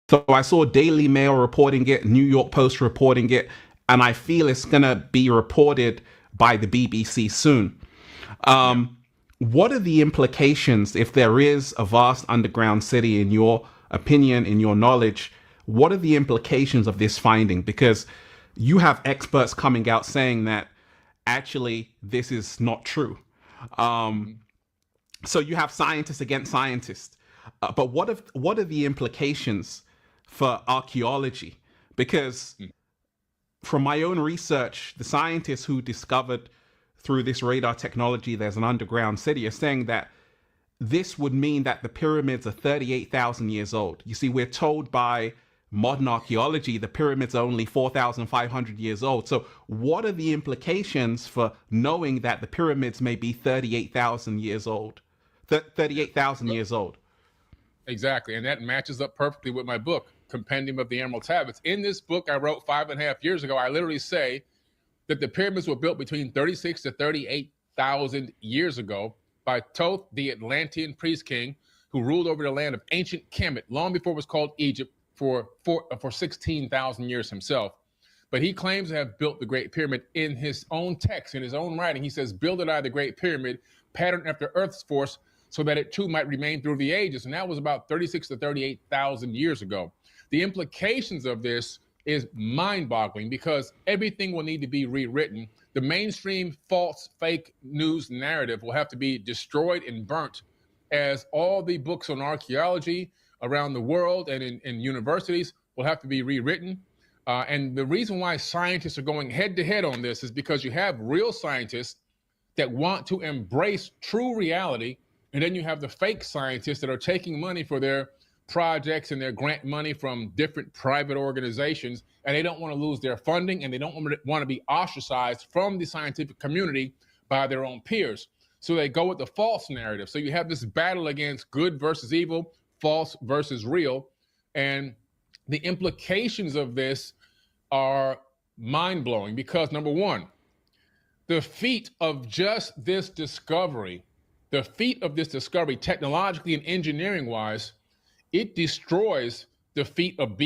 So I saw Daily Mail reporting it, New York Post reporting it, and I feel it's going to be reported by the BBC soon. Yeah. What are the implications if there is a vast underground city, in your opinion, in your knowledge? What are the implications of this finding? Because you have experts coming out saying that actually this is not true. Mhm. So you have scientists against scientists. But what are the implications for archaeology? Because Mm. from my own research, the scientists who discovered through this radar technology there's an underground city are saying that this would mean that the pyramids are 38,000 years old. You see, we're told by modern archaeology the pyramids are only 4,500 years old. So, what are the implications for knowing that the pyramids may be 38,000 years old? Yeah. 38,000 Well, years old. exactly. And that matches up perfectly with my book, Compendium of the Emerald Tablets. In this book I wrote 5.5 years ago, I literally say that the pyramids were built between 36 to 38,000 years ago by Thoth, the Atlantean priest king, who ruled over the land of ancient Kemet long before it was called Egypt for 16,000 years himself. But he claims to have built the Great Pyramid in his own text, in his own writing. He says, build it out of the Great Pyramid, patterned after Earth's force, so that it too might remain through the ages. And that was about 36 to 38,000 years ago. The implications of this is mind-boggling because everything will need to be rewritten. The mainstream false fake news narrative will have to be destroyed and burnt, as all the books on archaeology around the world and in universities will have to be rewritten. And the reason why scientists are going head to head on this is because you have real scientists that want to embrace true reality, and then you have the fake scientists that are taking money for their projects and their grant money from different private organizations, and they don't want to lose their funding, and they don't want to be ostracized from the scientific community by their own peers. So they go with the false narrative. So you have this battle against good versus evil, false versus real, and the implications of this are mind-blowing because, number one, the feat of just this discovery, technologically and engineering wise, it destroys the feat of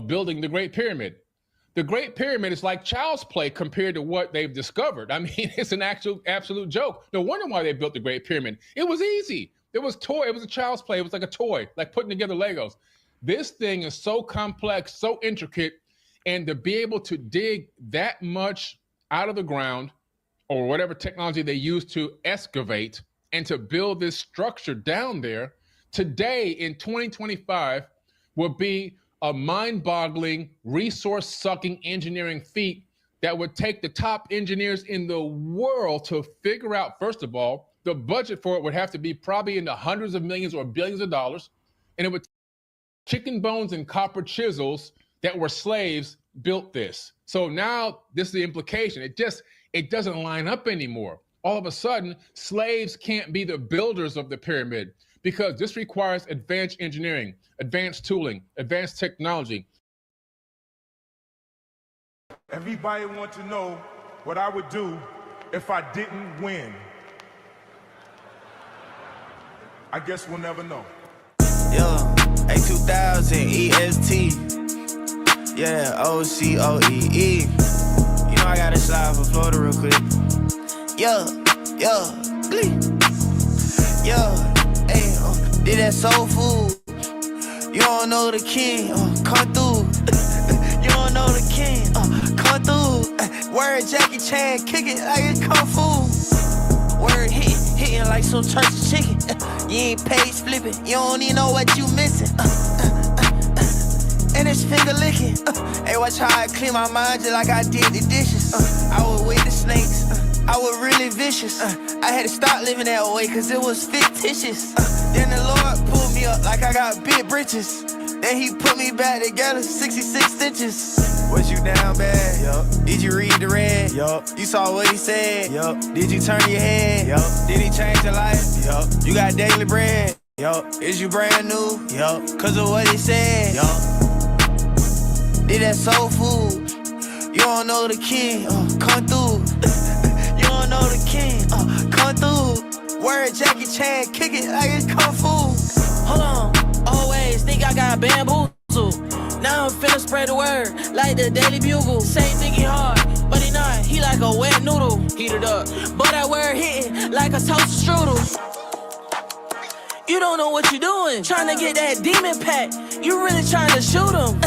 building the Great Pyramid. The Great Pyramid is like child's play compared to what they've discovered. I mean, it's an absolute joke. No wonder why they built the Great Pyramid. It was easy. It was a child's play. It was like a toy, like putting together Legos. This thing is so complex, so intricate, and to be able to dig that much out of the ground or whatever technology they use to excavate and to build this structure down there today in 2025 will be a mind-boggling, resource-sucking engineering feat that would take the top engineers in the world to figure out, first of all, the budget for it would have to be probably in the hundreds of millions or billions of dollars, and it would chicken bones and copper chisels that were slaves built this. So now this is the implication. It doesn't line up anymore. All of a sudden, slaves can't be the builders of the pyramid because this requires advanced engineering, advanced tooling, advanced technology. Everybody wants to know what I would do if I didn't win. I guess we'll never know. Yeah, A2000 EST. Yeah, OCOEE. You know I gotta slide for Florida real quick. Yeah, glee. Yeah, hey, did that soul food. You don't know the king, come through. You don't know the king, come through. Word Jackie Chan, kick it like it's kung fu. Word hitting like some church chicken. You ain't page flipping, you don't even know what you missing. And it's finger licking. Hey, watch how I clean my mind just like I did the dishes. I was with the snakes, I was really vicious. I had to stop living that way cause it was fictitious. Then the Lord pulled me up like I got big britches. Then he put me back together, 66 stitches. Was you down bad? Yup. Did you read the red? Yup. You saw what he said? Yup. Did you turn your head? Yup. Did he change your life? Yup. You got daily bread? Yup. Is you brand new? Yup. Cause of what he said? Yup. Did that soul food? You don't know the king, come through. You don't know the king, come through. Word Jackie Chan, kick it like it's kung fu. Hold on, always think I got bamboozled. Now I'm finna spread the word like the Daily Bugle. Same think he hard, but he not. He like a wet noodle, heated up. But that word hitting like a toaster strudel. You don't know what you're doing. Trying to get that demon pack. You really trying to shoot him.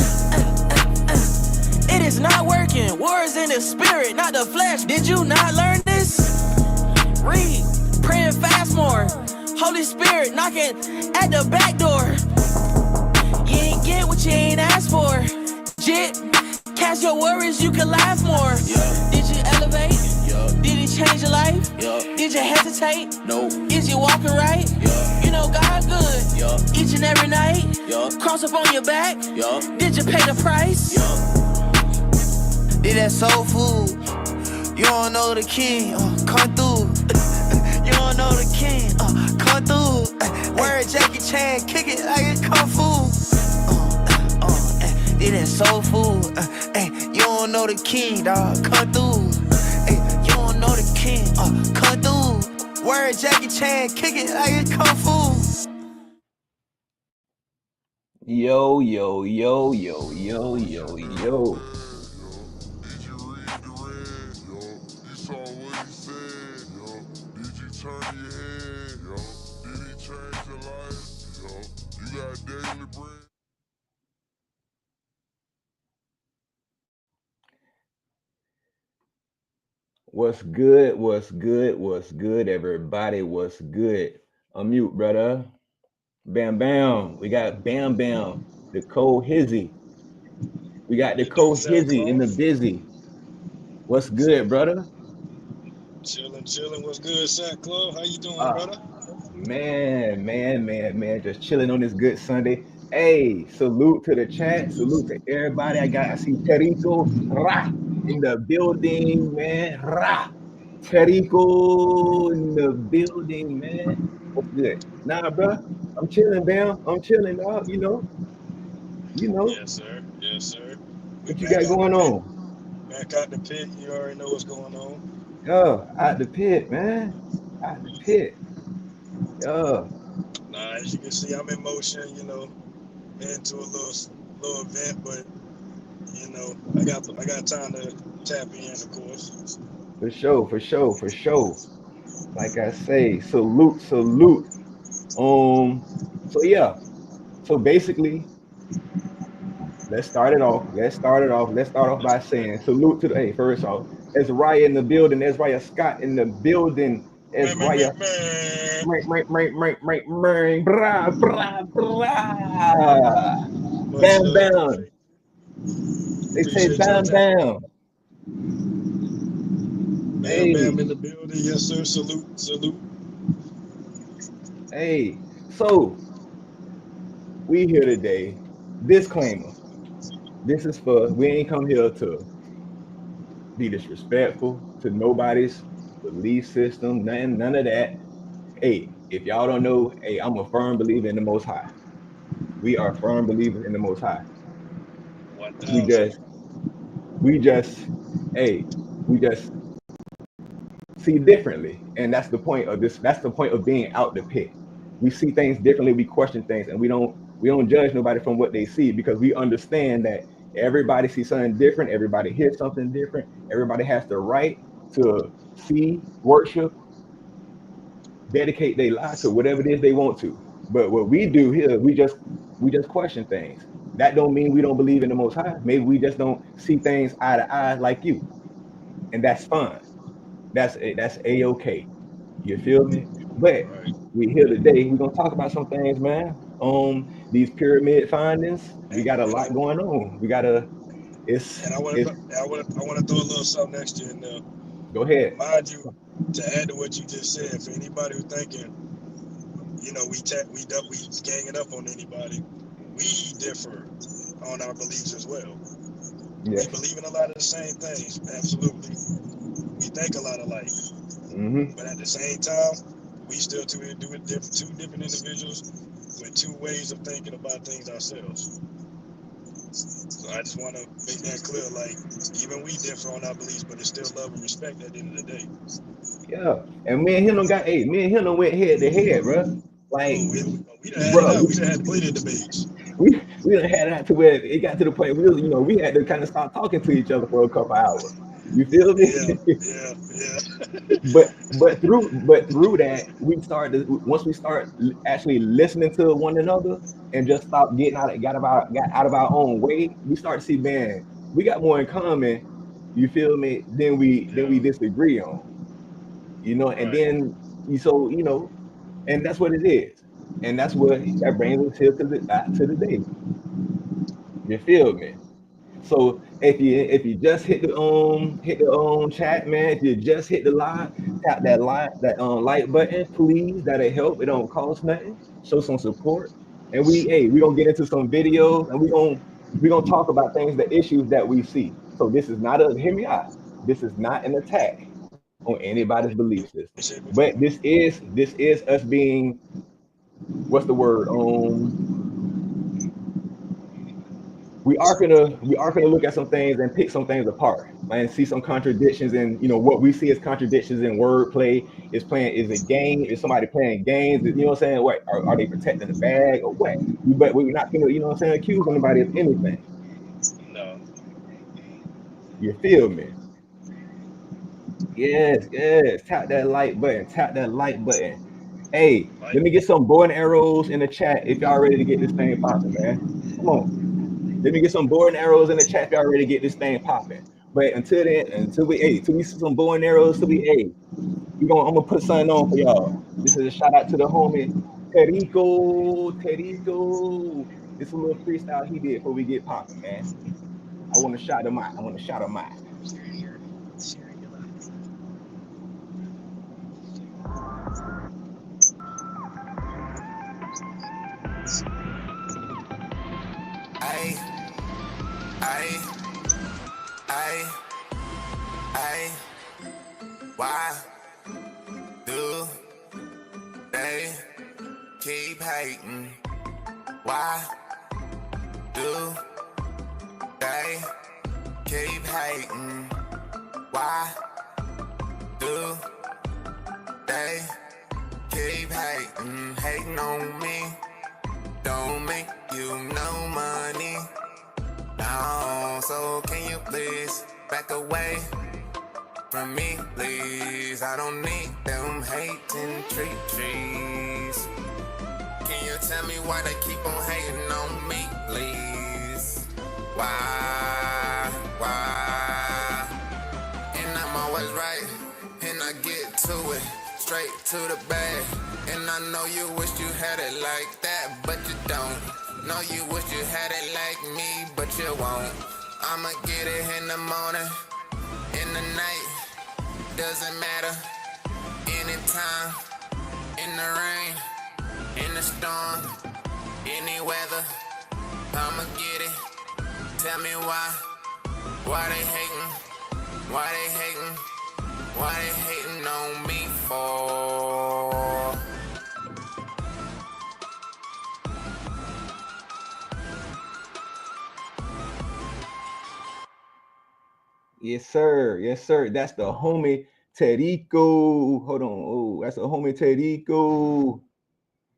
It is not working. War is in the spirit, not the flesh. Did you not learn this? Read, pray and fast more. Holy Spirit knocking at the back door. You ain't get what you ain't asked for. Jit, cast your worries, you can laugh more. Yeah. Did you elevate? Yeah. Did he change your life? Yeah. Did you hesitate? No. Is you walking right? Yeah. You know God good. Yeah. Each and every night. Yeah. Cross up on your back. Yeah. Did you pay the price? Yeah. Did that soul food? You don't know the king. Come through. You don't know the king. Come through. Word Jackie Chan, kick it like it kung fu. Did that soul food? You don't know the king, dog. Come through. You don't know the king. Come through. Word Jackie Chan, kick it like it kung fu. Yo, yo, yo, yo, yo, yo, yo. Did you read the red? Yo, you saw what he said? Yo, did you turn your head? Yo, did he change your life? Yo, you got daily bread? What's good? What's good? What's good, everybody? What's good? Unmute, brother. Bam Bam. We got Bam Bam, the Cole Hizzy. We got the Cole Hizzy in the busy. What's good, brother? Chilling. What's good, Sack Club? How you doing, brother? Man. Just chilling on this good Sunday. Hey, salute to the chat. Salute to everybody. I see Terico in the building, man. Terico in the building, man. What's good? Nah, bro. I'm chilling, Bam. I'm chilling, dog. You know. Yes, sir. What you got going on? Back out the pit. You already know what's going on. Yo, out the pit, man. Out the pit. Yo. Nah, as you can see, I'm in motion. Been to a little event, but I got time to tap in, of course. For sure. Like I say, salute. So basically, let's start it off by saying salute to the first off. Ezraya in the building, Ezraya Scott in the building, Ezraya. Bam Bam. They say Bam Bam. Bam in the building, yes sir. Salute. Hey, so we here today. Disclaimer. This is we ain't come here to be disrespectful to nobody's belief system, none of that. Hey, if y'all don't know, hey, I'm a firm believer in the Most High. We are firm believers in the Most High. We just see differently, and that's the point of this. That's the point of being out the pit. We see things differently. We question things, and we don't judge nobody from what they see, because we understand that everybody sees something different. Everybody hears something different. Everybody has the right to see, worship, dedicate their lives to whatever it is they want to. But what we do here, we just question things. That don't mean we don't believe in the Most High. Maybe we just don't see things eye to eye like you, and that's fine. That's A-okay. You feel me? But we here today. We're gonna talk about some things, man. These pyramid findings. We got a lot going on. I want to throw a little something extra in there. Go ahead. Mind you, to add to what you just said, for anybody who thinking, we ganging up on anybody, we differ on our beliefs as well. Yes. We believe in a lot of the same things, absolutely. We think a lot alike, but at the same time, we still two different individuals with two ways of thinking about things ourselves. So I just want to make that clear. Like, even we differ on our beliefs, but it's still love and respect at the end of the day. Yeah, and me and him went head to head, bro. Like, we done had plenty of debates. we done had it to where it got to the point we was, you know, we had to kind of stop talking to each other for a couple hours. You feel me? Yeah. but through that, we started once we start actually listening to one another and just stop got out of our own way, we start to see, man, we got more in common, you feel me, than we disagree on. You know, and Right. then so you know, and that's what it is. And that's what that brings us here to the day. You feel me? So if you just hit the chat, man, if you just hit the live, tap that like button, please. That'll help. It don't cost nothing. Show some support. And we gonna get into some videos, and we gonna talk about things, the issues that we see. So this is not a, hear me out. This is not an attack on anybody's belief system. Appreciate what you're But doing. this is us being, what's the word? We are gonna look at some things and pick some things apart and see some contradictions in, you know, what we see as contradictions in wordplay. Is a game? Is somebody playing games? You know what I'm saying? What are they protecting the bag or what? But we're not gonna, you know what I'm saying, accuse anybody of anything. No. You feel me? Yes. Tap that like button. Tap that like button. Hey, Like, let me get some bow and arrows in the chat if y'all ready to get this thing popping, man. Come on. Let me get some bow and arrows in the chat if y'all ready to get this thing popping. But until then, until we see some bow and arrows, I'm gonna put something on for y'all. This is a shout out to the homie Terico. This is a little freestyle he did before we get popping, man. I want to shout him out. I, I, I, why do they keep hating? Why do they keep hating? Why do they keep hating on me? Don't make you no money. No, so can you please back away from me, please? I don't need them hating trees. Can you tell me why they keep on hating on me, please? Why? And I'm always right, and I get to it, straight to the bag. And I know you wish you had it like that, but you don't. Know you wish you had it like me, but you won't. I'ma get it in the morning, in the night, doesn't matter. Anytime, in the rain, in the storm, any weather, I'ma get it. Tell me why they hating, why they hating on me for? Yes, sir. That's the homie Terico. Hold on. Oh, that's the homie Terico.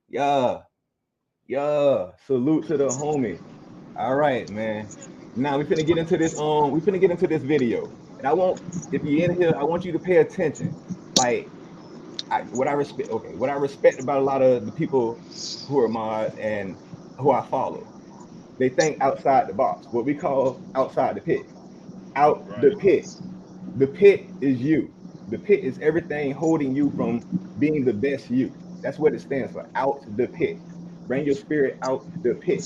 Yeah. Salute to the homie. All right, man. Now we finna get into this. We finna get into this video, and if you're in here, I want you to pay attention. Like, what I respect about a lot of the people who are mods and who I follow. They think outside the box. What we call outside the pit. The pit. The pit is you. The pit is everything holding you from being the best you. That's what it stands for. Out the pit. Bring your spirit out the pit.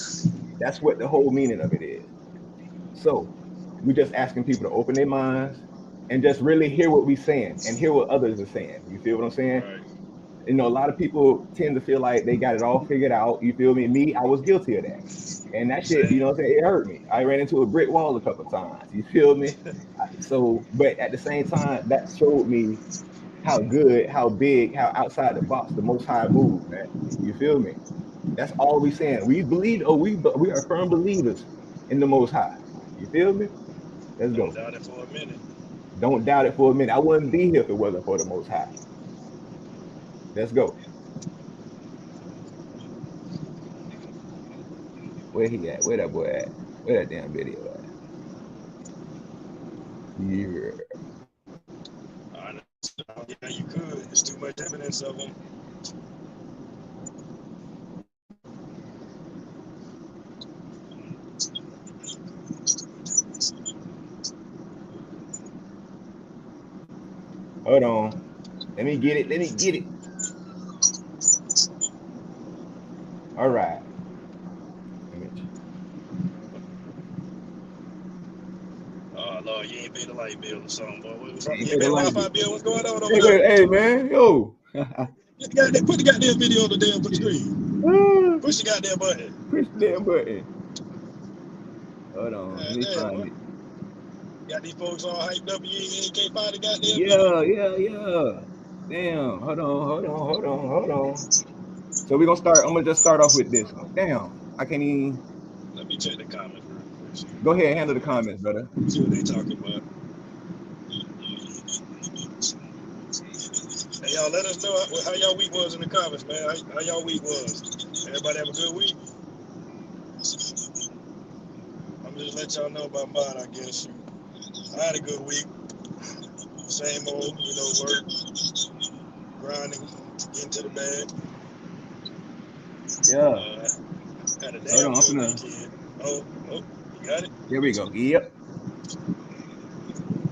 That's what the whole meaning of it is. So we're just asking people to open their minds and just really hear what we're saying and hear what others are saying. You feel what I'm saying? right. You know, a lot of people tend to feel like they got it all figured out. You feel me? Me, I was guilty of that. And that shit, you know what I'm saying? It hurt me. I ran into a brick wall a couple of times. You feel me? So, but at the same time, that showed me how good, how big, how outside the box the Most High move, man. You feel me? That's all we saying. We believe, we are firm believers in the Most High. You feel me? Let's go. Don't doubt it for a minute. Don't doubt it for a minute. I wouldn't be here if it wasn't for the Most High. Let's go. Where he at? Where that boy at? Where that damn video at? Yeah. Yeah, you could. There's too much evidence of them. Hold on. Let me get it. Let me get it. All right. Oh Lord, you ain't paid the light bill or something, boy. What's You wrong? You ain't ain't paid paid the the light Wi-Fi bill. bill? What's going on over there? Hey man, yo. Put the goddamn video on the damn screen. Push the goddamn button. Push the damn button. Hold on. Let me Damn, find it. got these folks all hyped up. You can't find the goddamn Yeah, video. yeah. Damn. Hold on. So we're gonna start. I'm gonna just start off with this one. Damn. I can't even. Let me check the comments real quick. Go ahead and handle the comments, brother. See what they talking about. Hey, y'all, let us know how y'all week was in the comments, man. How y'all week was. Everybody have a good week? I'm just let y'all know about mine, I guess. I had a good week. Same old, work, grinding to get into the bag. Yeah. Had a damn good weekend. Oh, you got it? Here we go. Yep.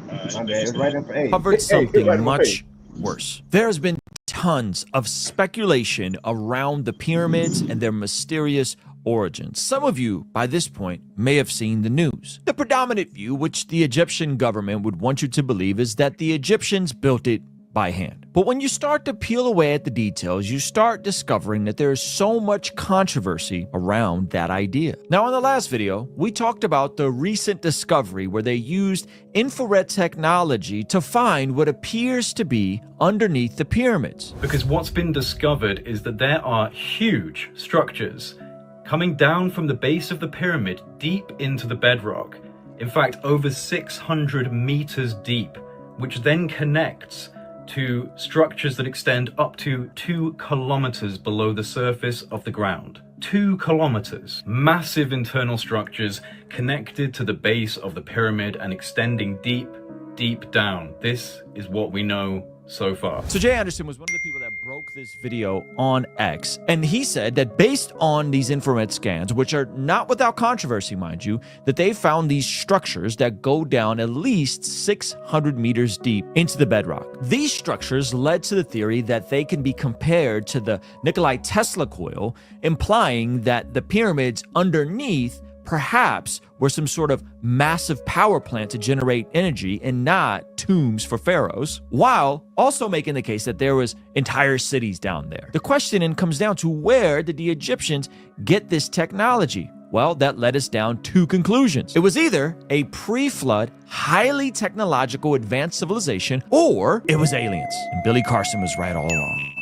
My bad. It's right in front. Hey, Covered something right much worse. There has been tons of speculation around the pyramids and their mysterious origins. Some of you, by this point, may have seen the news. The predominant view, which the Egyptian government would want you to believe, is that the Egyptians built it by hand. But when you start to peel away at the details, you start discovering that there is so much controversy around that idea. Now, in the last video, we talked about the recent discovery where they used infrared technology to find what appears to be underneath the pyramids. Because what's been discovered is that there are huge structures coming down from the base of the pyramid deep into the bedrock. In fact, over 600 meters deep, which then connects to structures that extend up to 2 kilometers below the surface of the ground. 2 kilometers. Massive internal structures connected to the base of the pyramid and extending deep, deep down. This is what we know so far. So Jay Anderson was one of the people that broke this video on X, and he said that based on these infrared scans, which are not without controversy, mind you, that they found these structures that go down at least 600 meters deep into the bedrock. These structures led to the theory that they can be compared to the Nikola Tesla coil, implying that the pyramids underneath perhaps were some sort of massive power plant to generate energy and not tombs for pharaohs, while also making the case that there was entire cities down there. The question then comes down to, where did the Egyptians get this technology? Well, that led us down 2 conclusions. It was either a pre-flood, highly technological advanced civilization, or it was aliens. And Billy Carson was right all along.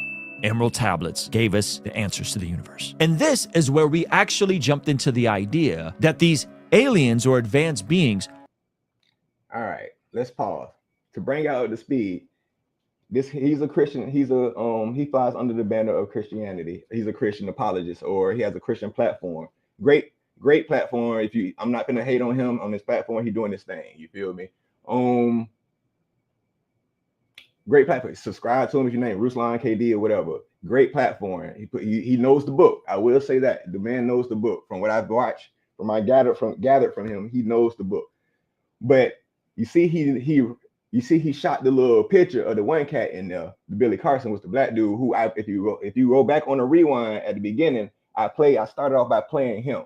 Emerald tablets gave us the answers to the universe. And this is where we actually jumped into the idea that these aliens or advanced beings. All right, let's pause to bring out the speed. He's a Christian. He flies under the banner of Christianity. He's a Christian apologist, or he has a Christian platform. Great platform. I'm not gonna hate on him on his platform. He's doing his thing. You feel me? Great platform. Subscribe to him if your name Ruslan KD or whatever. Great platform. He knows the book. I will say that the man knows the book. From what I've watched, from I gathered from him, he knows the book. But you see, he shot the little picture of the one cat in there. The Billy Carson was the black dude who, if you go back on the rewind at the beginning, I started off by playing him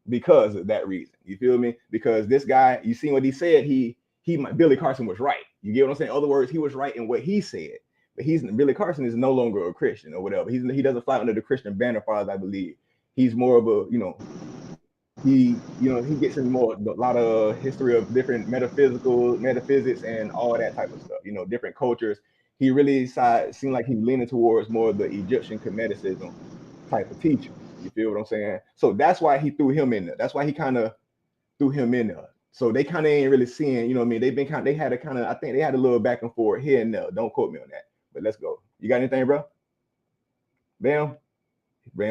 because of that reason. You feel me? Because this guy, you see what he said, Billy Carson was right. You get what I'm saying? In other words, he was right in what he said. But Billy Carson is no longer a Christian or whatever. He doesn't fly under the Christian banner, far as I believe. He's more of a, he gets in a lot of history of different metaphysics and all that type of stuff. Different cultures. He really seemed like he's leaning towards more of the Egyptian Kemetic type of teacher. You feel what I'm saying? So that's why he threw him in there. That's why he kind of threw him in there. So they kind of ain't really seeing, I think they had a little back and forth here and there. Don't quote me on that, but let's go. You got anything, bro? Bam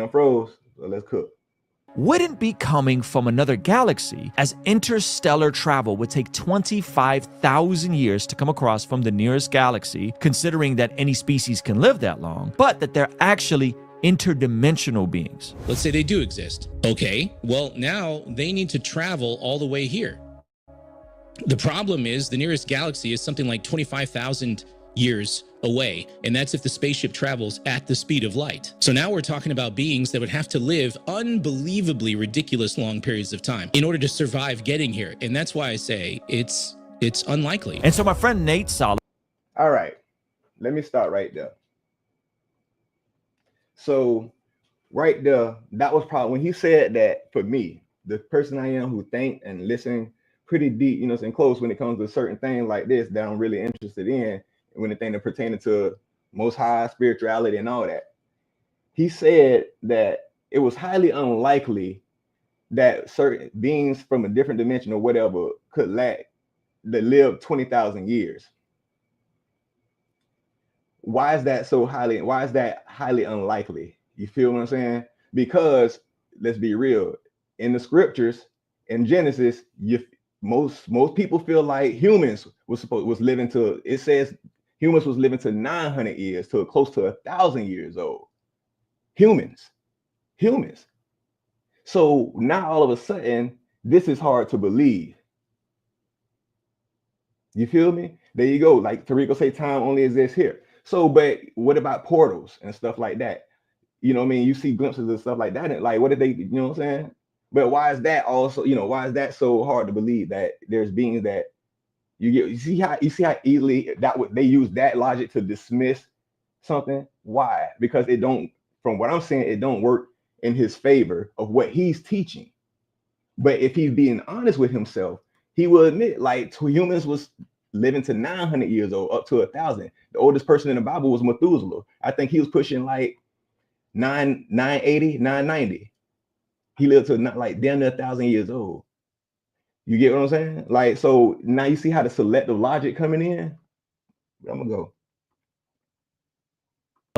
froze. So let's cook. wouldn't be coming from another galaxy, as interstellar travel would take 25,000 years to come across from the nearest galaxy, considering that any species can live that long, but that they're actually interdimensional beings. Let's say they do exist. Okay, well, now they need to travel all the way here. The problem is the nearest galaxy is something like 25,000 years away, and that's if the spaceship travels at the speed of light. So now we're talking about beings that would have to live unbelievably ridiculous long periods of time in order to survive getting here. And that's why I say it's unlikely. And so my friend Nate Solomon. All right, let me start right there. So right there, that was probably when he said that. For me, the person I am who think and listen pretty deep, you know, and close when it comes to certain things like this that I'm really interested in, when the thing that pertaining to Most High, spirituality, and all that. He said that it was highly unlikely that certain beings from a different dimension or whatever could live 20,000 years. Why is that highly unlikely? You feel what I'm saying? Because let's be real, in the scriptures, in Genesis, most people feel like humans was living to, it says humans was living to 900 years, to close to 1,000 years old. Humans. So now all of a sudden, this is hard to believe. You feel me? There you go. Like Tariq will say, time only exists here. So, but what about portals and stuff like that? You know what I mean? You see glimpses of stuff like that. And like, what did they, you know what I'm saying? But why is that also, you know, why is that so hard to believe that there's beings that you see how easily they use that logic to dismiss something? Why? Because it don't, from what I'm saying, it don't work in his favor of what he's teaching. But if he's being honest with himself, he will admit like humans was living to 900 years old, up to 1,000. The oldest person in the Bible was Methuselah. I think he was pushing like 980, 990. He lived to not like damn near 1,000 years old. You get what I'm saying? Like, so now you see how the selective logic coming in. I'm gonna go.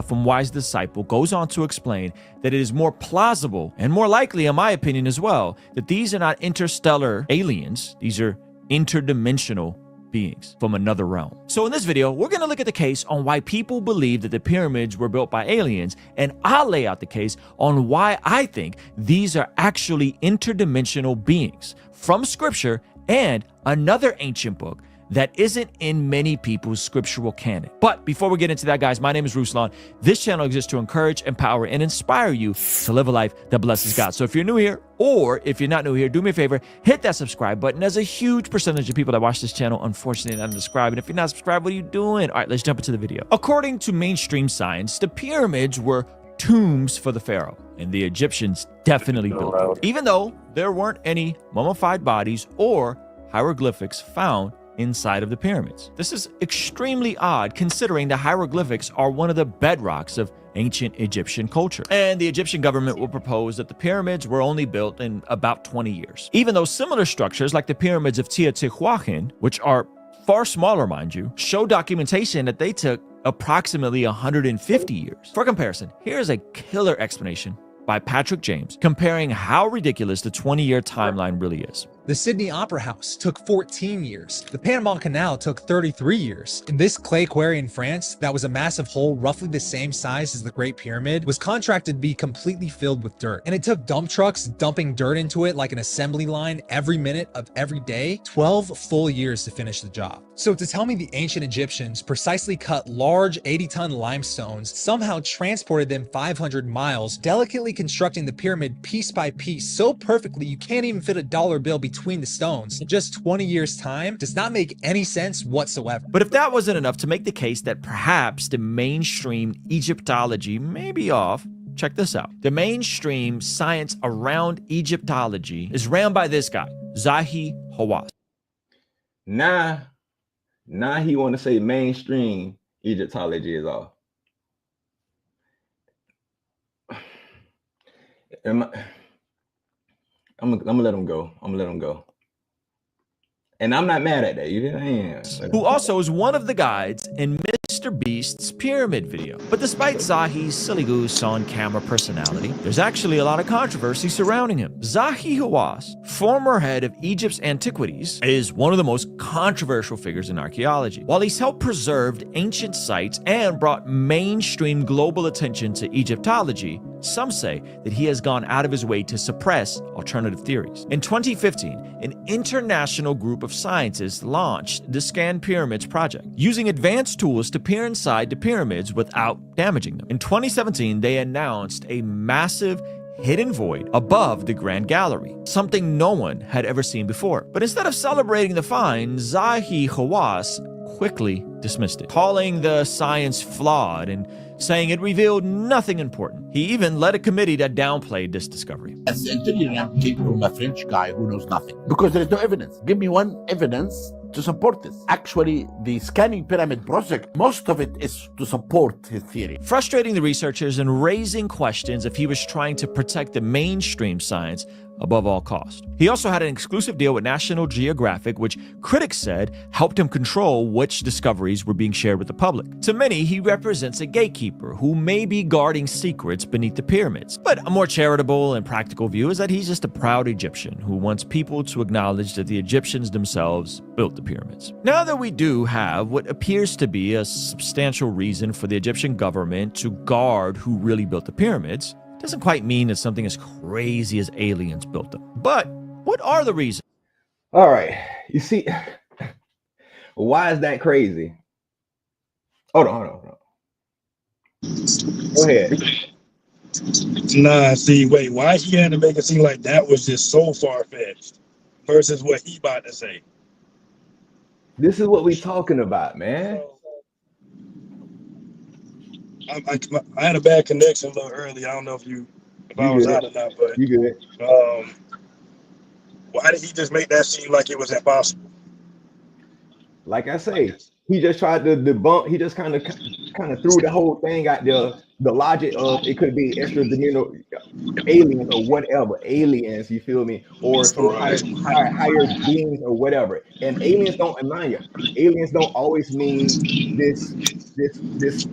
From Wise Disciple goes on to explain that it is more plausible and more likely, in my opinion as well, that these are not interstellar aliens. These are interdimensional beings from another realm. So in this video, we're going to look at the case on why people believe that the pyramids were built by aliens, and I'll lay out the case on why I think these are actually interdimensional beings from scripture and another ancient book that isn't in many people's scriptural canon. But before we get into that, guys, my name is Ruslan. This channel exists to encourage, empower, and inspire you to live a life that blesses God. So if you're new here, or if you're not new here, do me a favor, hit that subscribe button. There's a huge percentage of people that watch this channel, unfortunately, not subscribe. And if you're not subscribed, what are you doing? All right, let's jump into the video. According to mainstream science, the pyramids were tombs for the pharaoh, and the Egyptians definitely built them, even though there weren't any mummified bodies or hieroglyphics found inside of the pyramids. This is extremely odd considering the hieroglyphics are one of the bedrocks of ancient Egyptian culture. And the Egyptian government will propose that the pyramids were only built in about 20 years. Even though similar structures like the pyramids of Teotihuacan, which are far smaller, mind you, show documentation that they took approximately 150 years. For comparison, here's a killer explanation by Patrick James comparing how ridiculous the 20-year timeline really is. The Sydney Opera House took 14 years. The Panama Canal took 33 years. And this clay quarry in France, that was a massive hole roughly the same size as the Great Pyramid, was contracted to be completely filled with dirt. And it took dump trucks dumping dirt into it like an assembly line every minute of every day, 12 full years to finish the job. So to tell me the ancient Egyptians precisely cut large 80-ton limestones, somehow transported them 500 miles, delicately constructing the pyramid piece by piece so perfectly you can't even fit a dollar bill between the stones in just 20 years time does not make any sense whatsoever. But if that wasn't enough to make the case that perhaps the mainstream Egyptology may be off, check this out. The mainstream science around Egyptology is ran by this guy, Zahi Hawass. Now he want to say mainstream Egyptology is off. I'm gonna let him go. And I'm not mad at that. You know, who also is one of the guides in Mr. Beast's pyramid video. But despite Zahi's silly goose on camera personality, there's actually a lot of controversy surrounding him. Zahi Hawass, former head of Egypt's antiquities, is one of the most controversial figures in archaeology. While he's helped preserve ancient sites and brought mainstream global attention to Egyptology, some say that he has gone out of his way to suppress alternative theories. In 2015, an international group of scientists launched the Scan Pyramids project, using advanced tools to peer inside the pyramids without damaging them. In 2017, they announced a massive hidden void above the Grand Gallery, something no one had ever seen before. But instead of celebrating the find, Zahi Hawass quickly dismissed it, calling the science flawed and saying it revealed nothing important. He even led a committee that downplayed this discovery. As the engineering came from a French guy who knows nothing. Because there is no evidence. Give me one evidence to support this. Actually, the Scanning Pyramid project, most of it is to support his theory. Frustrating the researchers and raising questions if he was trying to protect the mainstream science above all cost. He also had an exclusive deal with National Geographic, which critics said helped him control which discoveries were being shared with the public. To many, he represents a gatekeeper who may be guarding secrets beneath the pyramids. But a more charitable and practical view is that he's just a proud Egyptian who wants people to acknowledge that the Egyptians themselves built the pyramids. Now that we do have what appears to be a substantial reason for the Egyptian government to guard who really built the pyramids, doesn't quite mean that something as crazy as aliens built them. But what are the reasons? All right. You see, why is that crazy? Hold on. Go ahead. Nah, see, wait, why he had to make it seem like that was just so far-fetched versus what he about to say? This is what we talking about, man. I had a bad connection a little early. I don't know if I was out or not, but you good. Why did he just make that seem like it was impossible? Like I say, he just tried to debunk. He just kind of threw the whole thing out there. The logic of it could be extra-dimensional aliens or whatever, aliens. You feel me? Or some higher beings or whatever. And aliens don't, mind you, aliens don't always mean this. You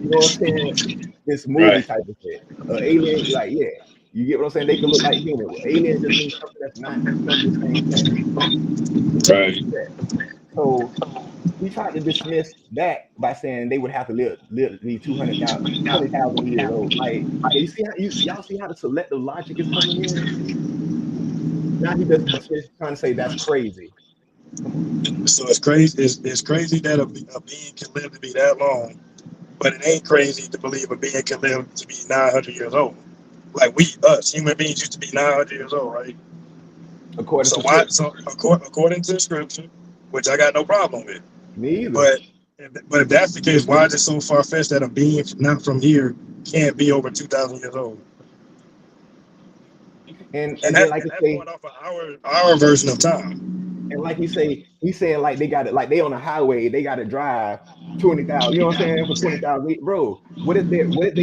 know what I'm saying? This movie type of thing. Aliens, like you get what I'm saying? They can look like humans. Aliens just mean something that's not the same thing. Right. So he tried to dismiss that by saying they would have to live 20,000 years old. Like you see y'all see how the selective logic is coming in? Now he just trying to say that's crazy. So it's crazy. It's crazy that a being can live to be that long, but it ain't crazy to believe a being can live to be 900 years old. Like us human beings used to be 900 years old, right? According to scripture, which I got no problem with. Me either. But if that's the case, why is it so far-fetched that a being not from here can't be over 2,000 years old? And that's going off of our version of time. And like he's saying like they got it, like they on the highway, they got to drive 20,000. You know what I'm saying? For 20,000, bro. What if they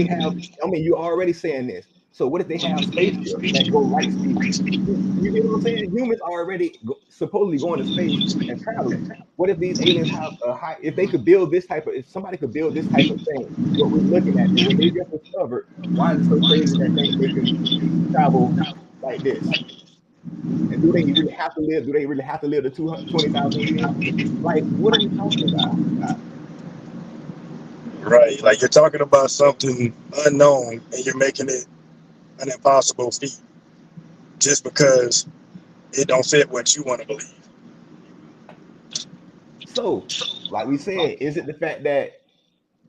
have? I mean, you already saying this. So what if they have spaceships that go light speed? You get what I'm saying? Humans are already supposedly going to space and traveling. What if these aliens have if they could build this type of, if somebody could build this type of thing, what we're looking at, what they just discovered, why is it so crazy that they can travel like this? And do they really have to live? Do they really have to live to 20,000 years? Like, what are we talking about? Right, like you're talking about something unknown and you're making it an impossible feat just because it don't fit what you want to believe. So, like we said, is it that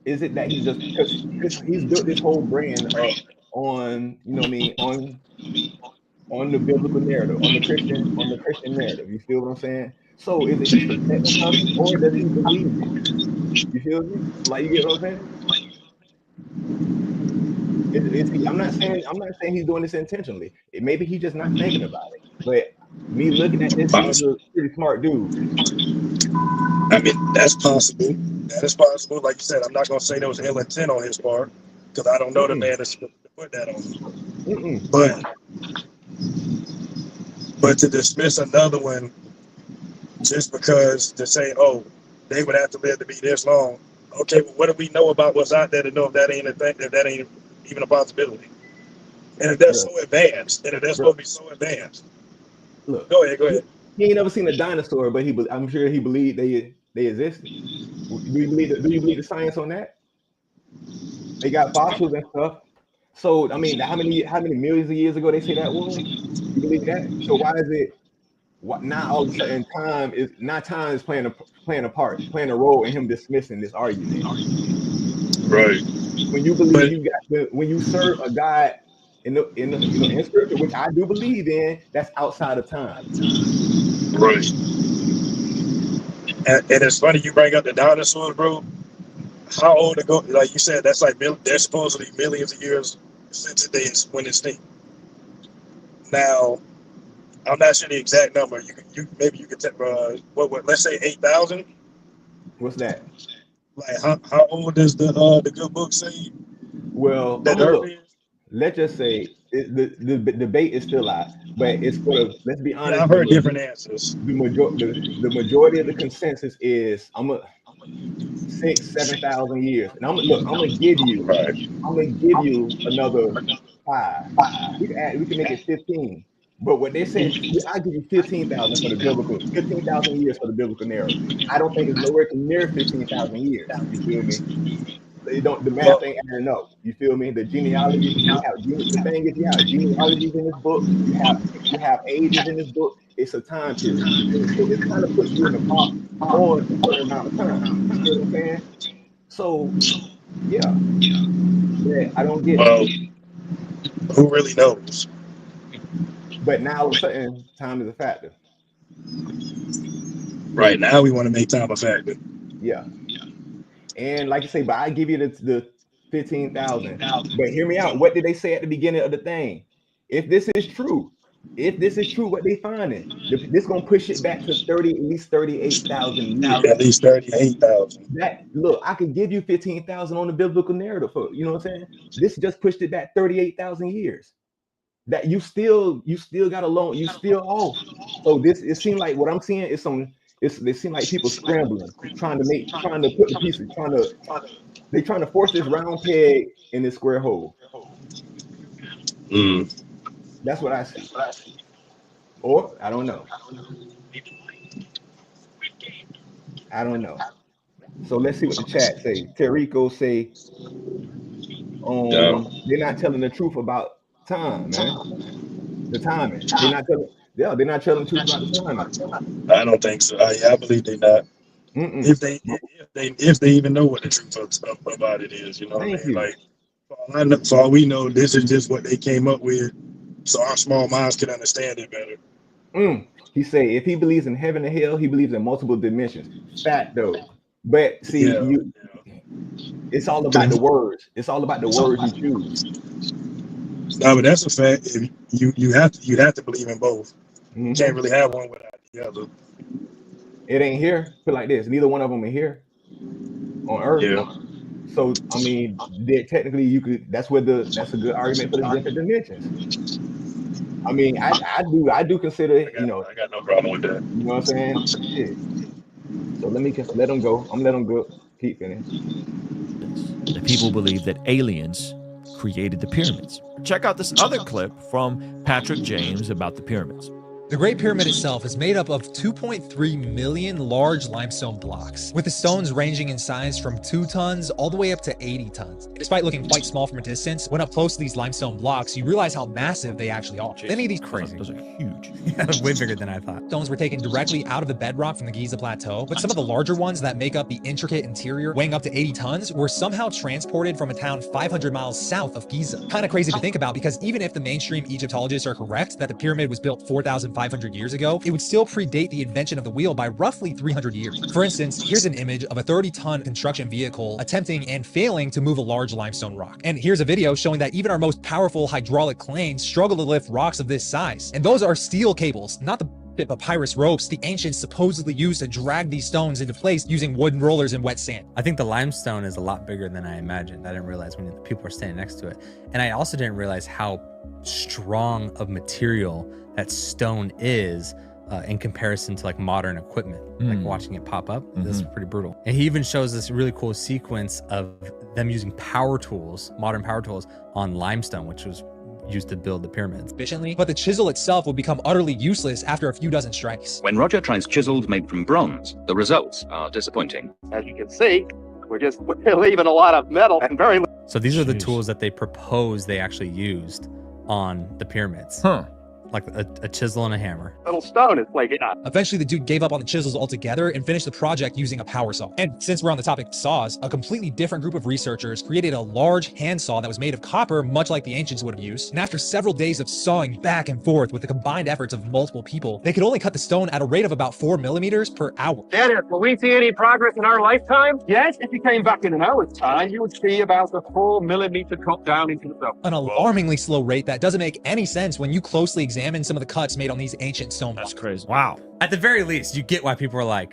he's just because he's built this whole brand up on, you know what I mean, on the biblical narrative, on the Christian narrative. You feel what I'm saying? So is it just protecting us, or does he believe it? You feel me? Like, you get what I'm saying? I'm not saying he's doing this intentionally. Maybe he's just not thinking about it. But me looking at this, he's a pretty smart dude. I mean, that's possible. That is possible. Like you said, I'm not gonna say there was ill intent on his part because I don't know the man that's to put that on. But to dismiss another one just because to say, oh, they would have to live to be this long. Okay, well, what do we know about what's out there to know if that ain't a thing, if that ain't even a possibility? And if that's so advanced, and if that's supposed to be so advanced. Look, go ahead. He ain't never seen a dinosaur, but I'm sure he believed they existed. Do you believe the science on that? They got fossils and stuff. So I mean, how many millions of years ago they say that was? You believe that? So why is it? Now all of a sudden time is playing a role in him dismissing this argument? Right. When you believe when you serve a God in scripture, which I do believe in, that's outside of time. Right. And it's funny you bring up the dinosaurs, bro. How old ago? Like you said, that's like they're supposedly millions of years since they went extinct. Now, I'm not sure the exact number. Maybe you could take what? Let's say 8,000. What's that? Like how old does the good book say? Well, let's just say the debate is still out, but it's for let's be honest. Yeah, I've heard different answers. The majority of the consensus is 6,000-7,000 years, and I'm gonna give you another 5. We can make it 15. But what they said, I give you 15,000 for the biblical, 15,000 years for the biblical narrative. I don't think it's nowhere near 15,000 years. You feel me? They don't. The math ain't adding up. You feel me? The genealogy. The thing is, you have genealogies in this book. You have ages in this book. It's a time period. So it kind of puts you in a box on a certain amount of time. You know what I'm saying? So yeah, I don't get it. Who really knows? But now all of a sudden, time is a factor. Right now, we want to make time a factor. Yeah. And like you say, but I give you the 15,000. But hear me out. What did they say at the beginning of the thing? If this is true, what they finding, this gonna push it back to at least 38,000 years. At least 38,000. Look, I could give you 15,000 on the biblical narrative for, you know what I'm saying? This just pushed it back 38,000 years. That you still got a loan, you still off. So it seems like what I'm seeing is it seems like people scrambling, trying to put the pieces, they're trying to force this round peg in this square hole. That's what I see. Or I don't know. So let's see what the chat say. Terrico say, they're not telling the truth about time, man. The timing. They're not telling the truth about the timing. I don't think so. I believe they're not. If they even know what the truth about it is, you know what I mean? Like, for all we know, this is just what they came up with, so our small minds can understand it better. He say if he believes in heaven and hell, he believes in multiple dimensions. Fact though, but see, it's all about the words. It's all about the words you choose. No, but that's a fact. You have to believe in both. You can't really have one without the other. It ain't here. Put like this. Neither one of them are here on Earth. Yeah. So I mean, technically, you could. That's a good argument for the different dimensions. I mean, I do consider it. I got no problem with that. You know what I'm saying? Yeah. So let me just let them go. I'm let them go. Keep finished. The people believe that aliens created the pyramids. Check out this other clip from Patrick James about the pyramids. The Great Pyramid itself is made up of 2.3 million large limestone blocks, with the stones ranging in size from 2 tons all the way up to 80 tons. Despite looking quite small from a distance, when up close to these limestone blocks, you realize how massive they actually are. Many of these crazy. Those are huge. Yeah, way bigger than I thought. Stones were taken directly out of the bedrock from the Giza Plateau, but some of the larger ones that make up the intricate interior, weighing up to 80 tons, were somehow transported from a town 500 miles south of Giza. Kind of crazy to think about, because even if the mainstream Egyptologists are correct that the pyramid was built 4,500 years ago, it would still predate the invention of the wheel by roughly 300 years. For instance, here's an image of a 30-ton construction vehicle attempting and failing to move a large limestone rock. And here's a video showing that even our most powerful hydraulic cranes struggle to lift rocks of this size. And those are steel cables, not the papyrus ropes the ancients supposedly used to drag these stones into place using wooden rollers and wet sand. I think the limestone is a lot bigger than I imagined. I didn't realize when the people were standing next to it. And I also didn't realize how strong of material that stone is in comparison to like modern equipment, like watching it pop up. This is pretty brutal. And he even shows this really cool sequence of them using power tools, modern power tools, on limestone, which was used to build the pyramids efficiently, but the chisel itself will become utterly useless after a few dozen strikes. When Roger tries chisels made from bronze, the results are disappointing. As you can see, we're leaving a lot of metal and very. So these are the tools that they propose they actually used on the pyramids. Like a chisel and a hammer. Little stone is like Eventually, the dude gave up on the chisels altogether and finished the project using a power saw. And since we're on the topic of saws, a completely different group of researchers created a large hand saw that was made of copper, much like the ancients would have used. And after several days of sawing back and forth with the combined efforts of multiple people, they could only cut the stone at a rate of about 4 millimeters per hour. Dennis, will we see any progress in our lifetime? Yes, if you came back in an hour's time, you would see about the 4 millimeter cut down into the stone. An alarmingly slow rate that doesn't make any sense when you closely examine some of the cuts made on these ancient stone blocks. That's crazy. Wow. At the very least, you get why people are like,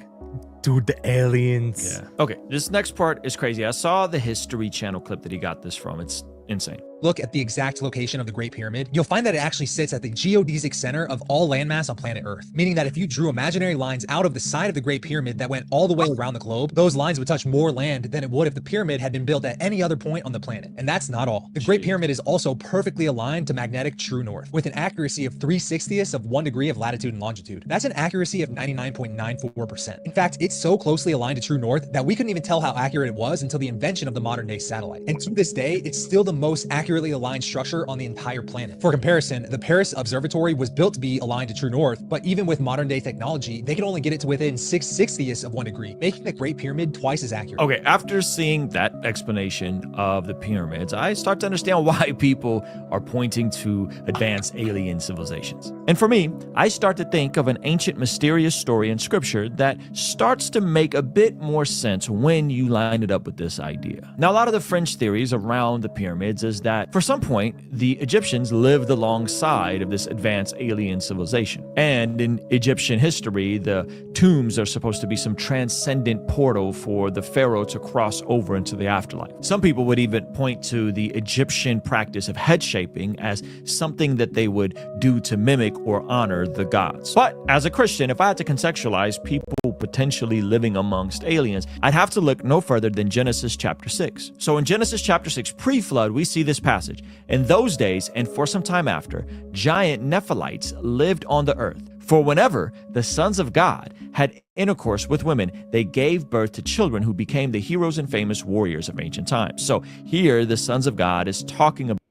dude, the aliens. Yeah. Okay, this next part is crazy. I saw the History Channel clip that he got this from. It's insane. Look at the exact location of the Great Pyramid, you'll find that it actually sits at the geodesic center of all landmass on planet Earth, meaning that if you drew imaginary lines out of the side of the Great Pyramid that went all the way around the globe, those lines would touch more land than it would if the pyramid had been built at any other point on the planet. And that's not all. The Great Pyramid is also perfectly aligned to magnetic true north, with an accuracy of 3/60ths of 1 degree of latitude and longitude. That's an accuracy of 99.94%. In fact, it's so closely aligned to true north that we couldn't even tell how accurate it was until the invention of the modern day satellite. And to this day, it's still the most accurately aligned structure on the entire planet. For comparison, the Paris Observatory was built to be aligned to true north, but even with modern day technology, they could only get it to within 6/60ths of 1 degree, making the Great Pyramid twice as accurate. Okay, after seeing that explanation of the pyramids, I start to understand why people are pointing to advanced alien civilizations. And for me, I start to think of an ancient mysterious story in scripture that starts to make a bit more sense when you line it up with this idea. Now, a lot of the fringe theories around the pyramids is that for some point, the Egyptians lived alongside of this advanced alien civilization. And in Egyptian history, the tombs are supposed to be some transcendent portal for the pharaoh to cross over into the afterlife. Some people would even point to the Egyptian practice of head shaping as something that they would do to mimic or honor the gods. But as a Christian, if I had to contextualize people potentially living amongst aliens, I'd have to look no further than Genesis chapter 6. So in Genesis chapter 6, pre-flood, we see this passage. In those days, and for some time after, giant Nephilites lived on the earth. For whenever the sons of God had intercourse with women, they gave birth to children who became the heroes and famous warriors of ancient times. So here, the sons of God is talking about.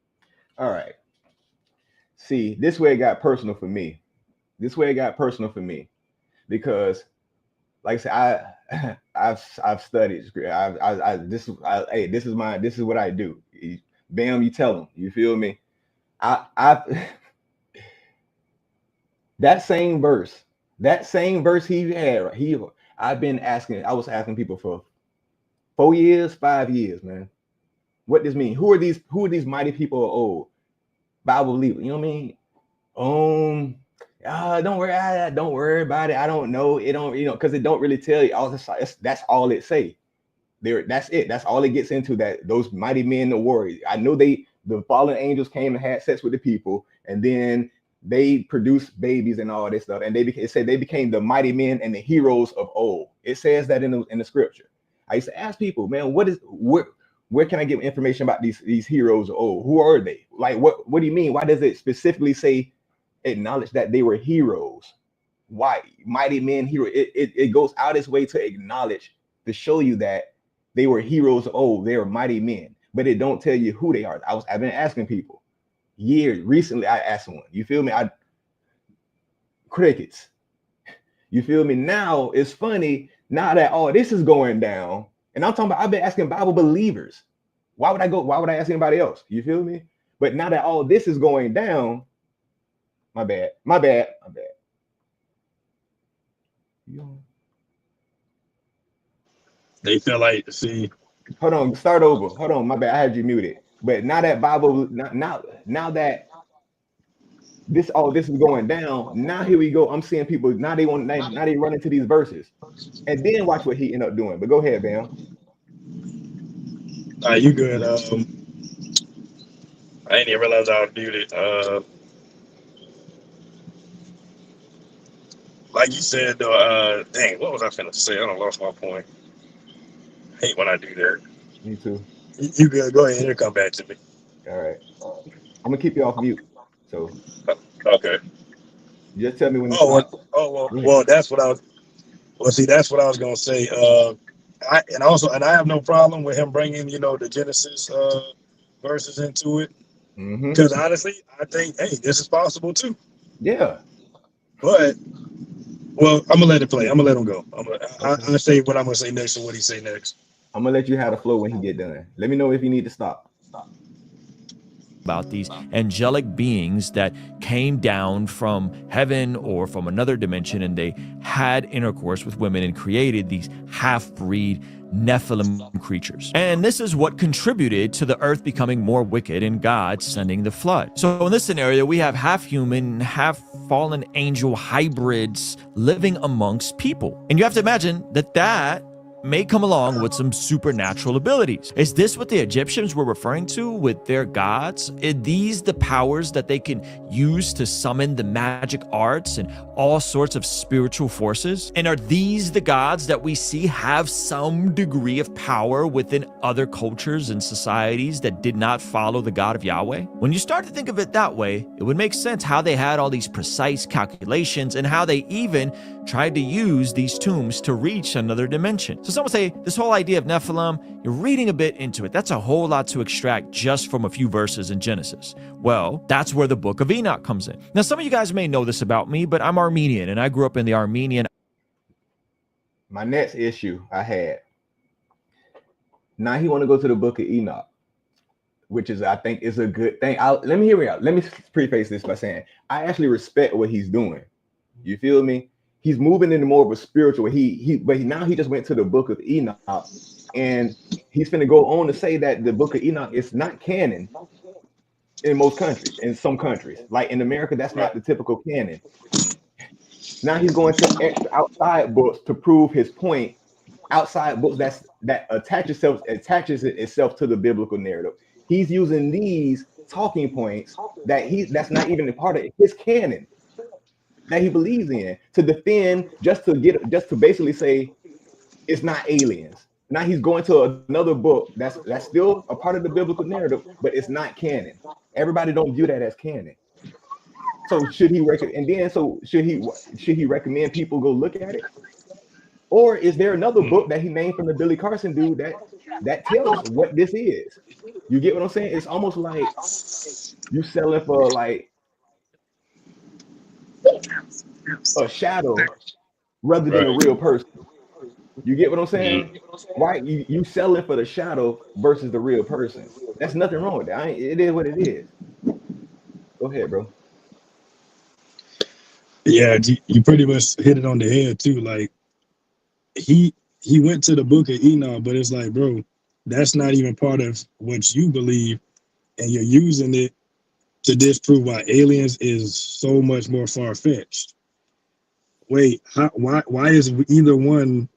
All right. See, this way it got personal for me. Because, like I said, I've studied. This is what I do. Bam, you tell them. You feel me? That same verse he had. I was asking people for 4 years, 5 years, man. What does mean? Who are these mighty people of old? Bible believers. You know what I mean? Don't worry about it. I don't know. It don't, because it don't really tell you. That's all it say. That's it. That's all it gets into, that those mighty men, the warriors. I know the fallen angels came and had sex with the people, and then they produced babies and all this stuff. And it said they became the mighty men and the heroes of old. It says that in the scripture. I used to ask people, man, where can I get information about these heroes of old? Who are they? Like, what do you mean? Why does it specifically say acknowledge that they were heroes? Why mighty men, hero? It goes out its way to acknowledge, to show you that they were heroes of old. They were mighty men, but it don't tell you who they are. I've been asking people years. Recently, I asked one. You feel me? Crickets. You feel me? Now it's funny. Now that all this is going down, and I'm talking about, I've been asking Bible believers. Why would I ask anybody else? You feel me? But now that all this is going down, my bad. They feel like, see. Hold on, start over. Hold on, my bad. I had you muted. But now that now that all this is going down, now here we go. I'm seeing people now they run into these verses, and then watch what he end up doing. But go ahead, Bam. You good? I didn't even realize I was muted. like you said, dang, what was I finna say? I done lost my point. I hate when I do that. Me too. You good? Go ahead and come back to me. All right. I'm gonna keep you off mute. So okay. Just tell me when. Well, that's what I was. Well, see, that's what I was gonna say. I have no problem with him bringing, the Genesis verses into it, because honestly, I think, hey, this is possible too. Yeah. But, well, I'm gonna let it play. I'm gonna let him go. I'll say what I'm gonna say next and what he say next. I'm gonna let you have the flow when he get done. Let me know if you need to stop. About these angelic beings that came down from heaven or from another dimension, and they had intercourse with women and created these half-breed Nephilim creatures. And this is what contributed to the earth becoming more wicked and God sending the flood. So in this scenario, we have half-human, half-fallen angel hybrids living amongst people. And you have to imagine that may come along with some supernatural abilities. Is this what the Egyptians were referring to with their gods? Are these the powers that they can use to summon the magic arts and all sorts of spiritual forces? And are these the gods that we see have some degree of power within other cultures and societies that did not follow the God of Yahweh? When you start to think of it that way, it would make sense how they had all these precise calculations and how they even tried to use these tombs to reach another dimension. So some would say this whole idea of Nephilim, you're reading a bit into it. That's a whole lot to extract just from a few verses in Genesis. Well, that's where the book of Enoch comes in. Now, some of you guys may know this about me, but I'm Armenian and I grew up in the Armenian. My next issue I had. Now he want to go to the book of Enoch, which is, I think, is a good thing. Let me hear me out. Let me preface this by saying I actually respect what he's doing. You feel me? He's moving into more of a spiritual. Now he just went to the book of Enoch, and he's finna go on to say that the book of Enoch is not canon in most countries. In some countries, like in America, that's not the typical canon. Now he's going to outside books to prove his point. Outside books that attaches itself to the biblical narrative. He's using these talking points that's not even a part of his canon that he believes in to defend, just to basically say it's not aliens. Now he's going to another book that's still a part of the biblical narrative, but it's not canon. Everybody don't view that as canon. So should he recommend people go look at it? Or is there another book that he named from the Billy Carson dude that tells what this is? You get what I'm saying? It's almost like you selling for like a shadow rather than a real person. You get what I'm saying? Right? You selling for the shadow versus the real person. That's nothing wrong with that. It is what it is. Go ahead, bro. Yeah, you pretty much hit it on the head too. Like he went to the book of Enoch, but it's like, bro, that's not even part of what you believe, and you're using it to disprove why aliens is so much more far-fetched. Wait, why is either one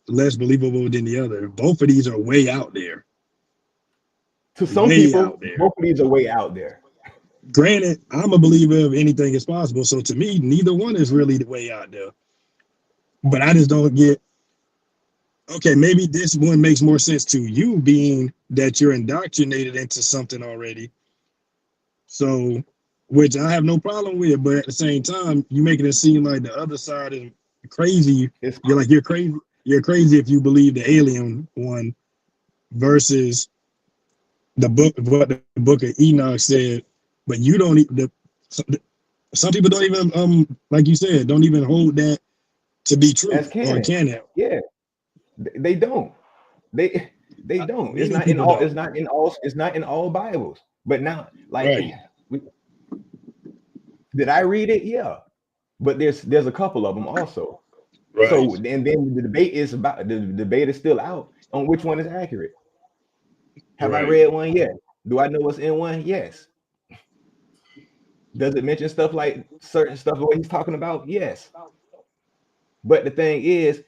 less believable than the other? Both of these are way out there. To some people, both of these are way out there. Granted, I'm a believer of anything is possible, so to me, neither one is really the way out there. But I just don't get, okay, maybe this one makes more sense to you, being that you're indoctrinated into something already. So, which I have no problem with, but at the same time, you making it seem like the other side is crazy. You're crazy. You're crazy if you believe the alien one versus the book, what the book of Enoch said. But you don't. Some people don't even, like you said, don't even hold that to be true or canon. Yeah, they don't. They don't. It's not in all. It's not in all. It's not in all Bibles. But now, like, did I read it? Yeah, but there's a couple of them also. Right. So and then the debate is still out on which one is accurate. Have I read one yet? Do I know what's in one? Yes. Does it mention stuff like certain stuff what he's talking about? Yes. But the thing is,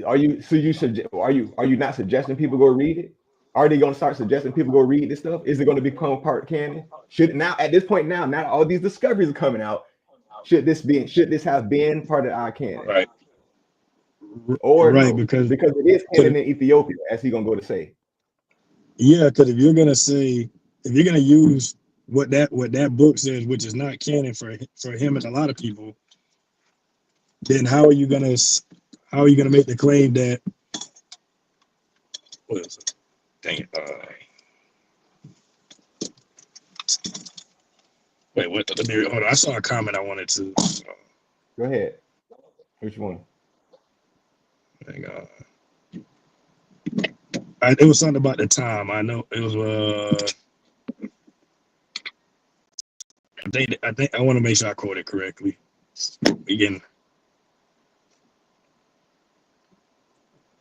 are you not suggesting people go read it? Are they going to start suggesting people go read this stuff? Is it going to become part canon? Should now at this point now all these discoveries are coming out. should this have been part of our canon? Right. Or right, no, because it is canon in Ethiopia, as he's gonna go to say. Yeah, because if you're gonna use what that book says, which is not canon for him and a lot of people, then how are you gonna make the claim that what is it? Dang it. Wait, what? Let me hold on. I saw a comment I wanted to. Go ahead. Which one? Hang on. It was something about the time. I know it was. I think I want to make sure I quote it correctly. Again,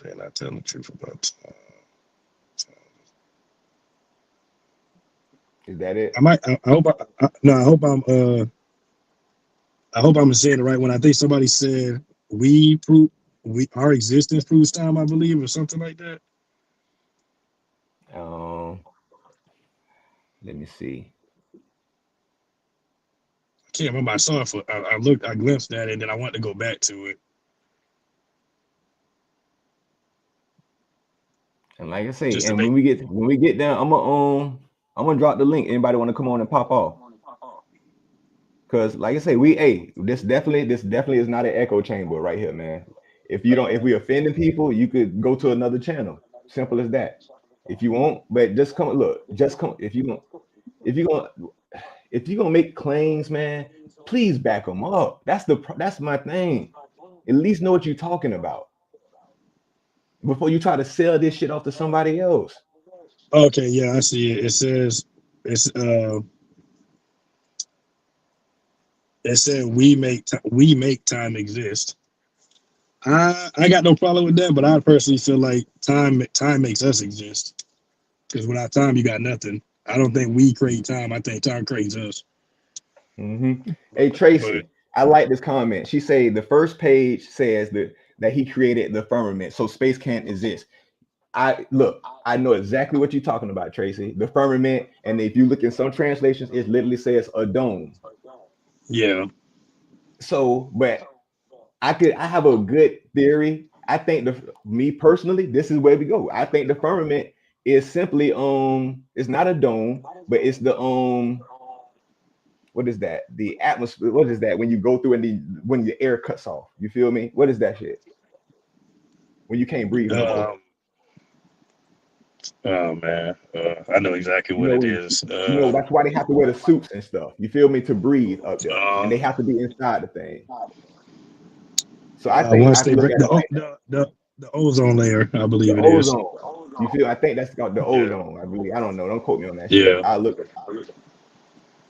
they're not telling the truth about. Is that it? I hope I'm saying it right. When I think somebody said our existence proves time, I believe, or something like that. Let me see. I can't remember. I saw it. I glimpsed at it, and then I want to go back to it. And like I say, and when we get down, I'm gonna drop the link. Anybody want to come on and pop off? Because like I say, this definitely is not an echo chamber right here, man. If we offending people, you could go to another channel. Simple as that. If you want, but just come. If you're gonna make claims, man, please back them up. That's my thing. At least know what you're talking about before you try to sell this shit off to somebody else. Okay, yeah, I see it. It says we make time exist. I got no problem with that, but I personally feel like time makes us exist. Because without time, you got nothing. I don't think we create time. I think time creates us. Mm-hmm. Hey Tracy, I like this comment. She said the first page says that he created the firmament, so space can't exist. I know exactly what you're talking about, Tracy. The firmament, and if you look in some translations, it literally says a dome. Yeah. So, but I have a good theory. I think me personally, this is where we go. I think the firmament is simply it's not a dome, but it's the what is that? The atmosphere. What is that? When you go through and when the air cuts off, you feel me? What is that shit? When you can't breathe. Oh man, I know exactly what it is. That's why they have to wear the suits and stuff. You feel me? To breathe up there, and they have to be inside the thing. So I think once they break the ozone layer, I believe it is. You feel? I think that's called the ozone. I believe. I don't know. Don't quote me on that. Yeah. Shit. I'll look.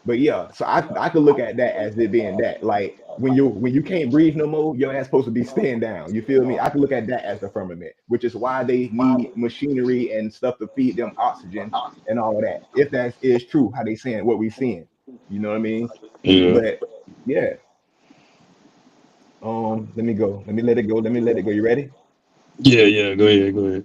But yeah, so I could look at that as it being that, like when you can't breathe no more, your ass supposed to be staying down. You feel me? I could look at that as the firmament, which is why they need machinery and stuff to feed them oxygen and all of that. If that is true, how they saying what we seeing, you know what I mean? Yeah. But yeah. Let me go. Let me let it go. You ready? Yeah. Go ahead.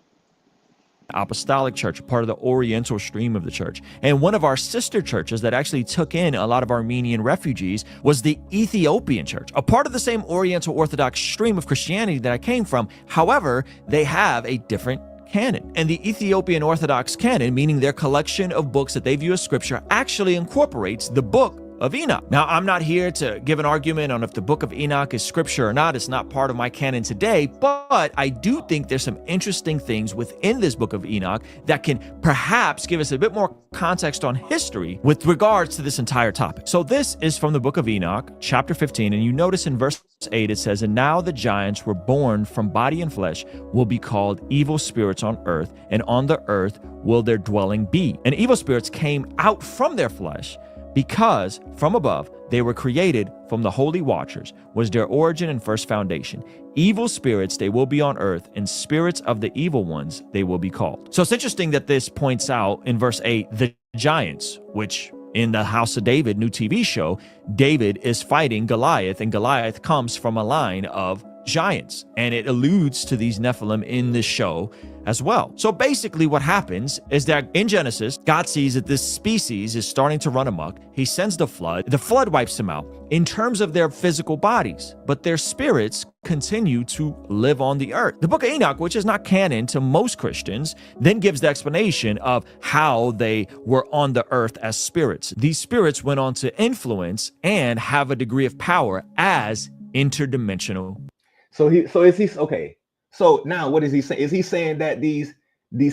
Apostolic Church, part of the Oriental stream of the church. And one of our sister churches that actually took in a lot of Armenian refugees was the Ethiopian Church, a part of the same Oriental Orthodox stream of Christianity that I came from. However, they have a different canon. And the Ethiopian Orthodox canon, meaning their collection of books that they view as scripture, actually incorporates the book of Enoch. Now, I'm not here to give an argument on if the book of Enoch is scripture or not. It's not part of my canon today, but I do think there's some interesting things within this book of Enoch that can perhaps give us a bit more context on history with regards to this entire topic. So this is from the book of Enoch, chapter 15, and you notice in verse 8, it says, "And now the giants were born from body and flesh will be called evil spirits on earth, and on the earth will their dwelling be. And evil spirits came out from their flesh, because from above they were created from the holy watchers, was their origin and first foundation. Evil spirits they will be on earth, and spirits of the evil ones they will be called." So it's interesting that this points out in verse 8, the giants, which in the House of David new TV show, David is fighting Goliath, and Goliath comes from a line of giants, and it alludes to these Nephilim in this show as well. So basically what happens is that in Genesis, God sees that this species is starting to run amok. He sends the flood wipes them out in terms of their physical bodies, but their spirits continue to live on the earth. The book of Enoch, which is not canon to most Christians, then gives the explanation of how they were on the earth as spirits. These spirits went on to influence and have a degree of power as interdimensional. So is he okay? So now what is he saying? Is he saying that these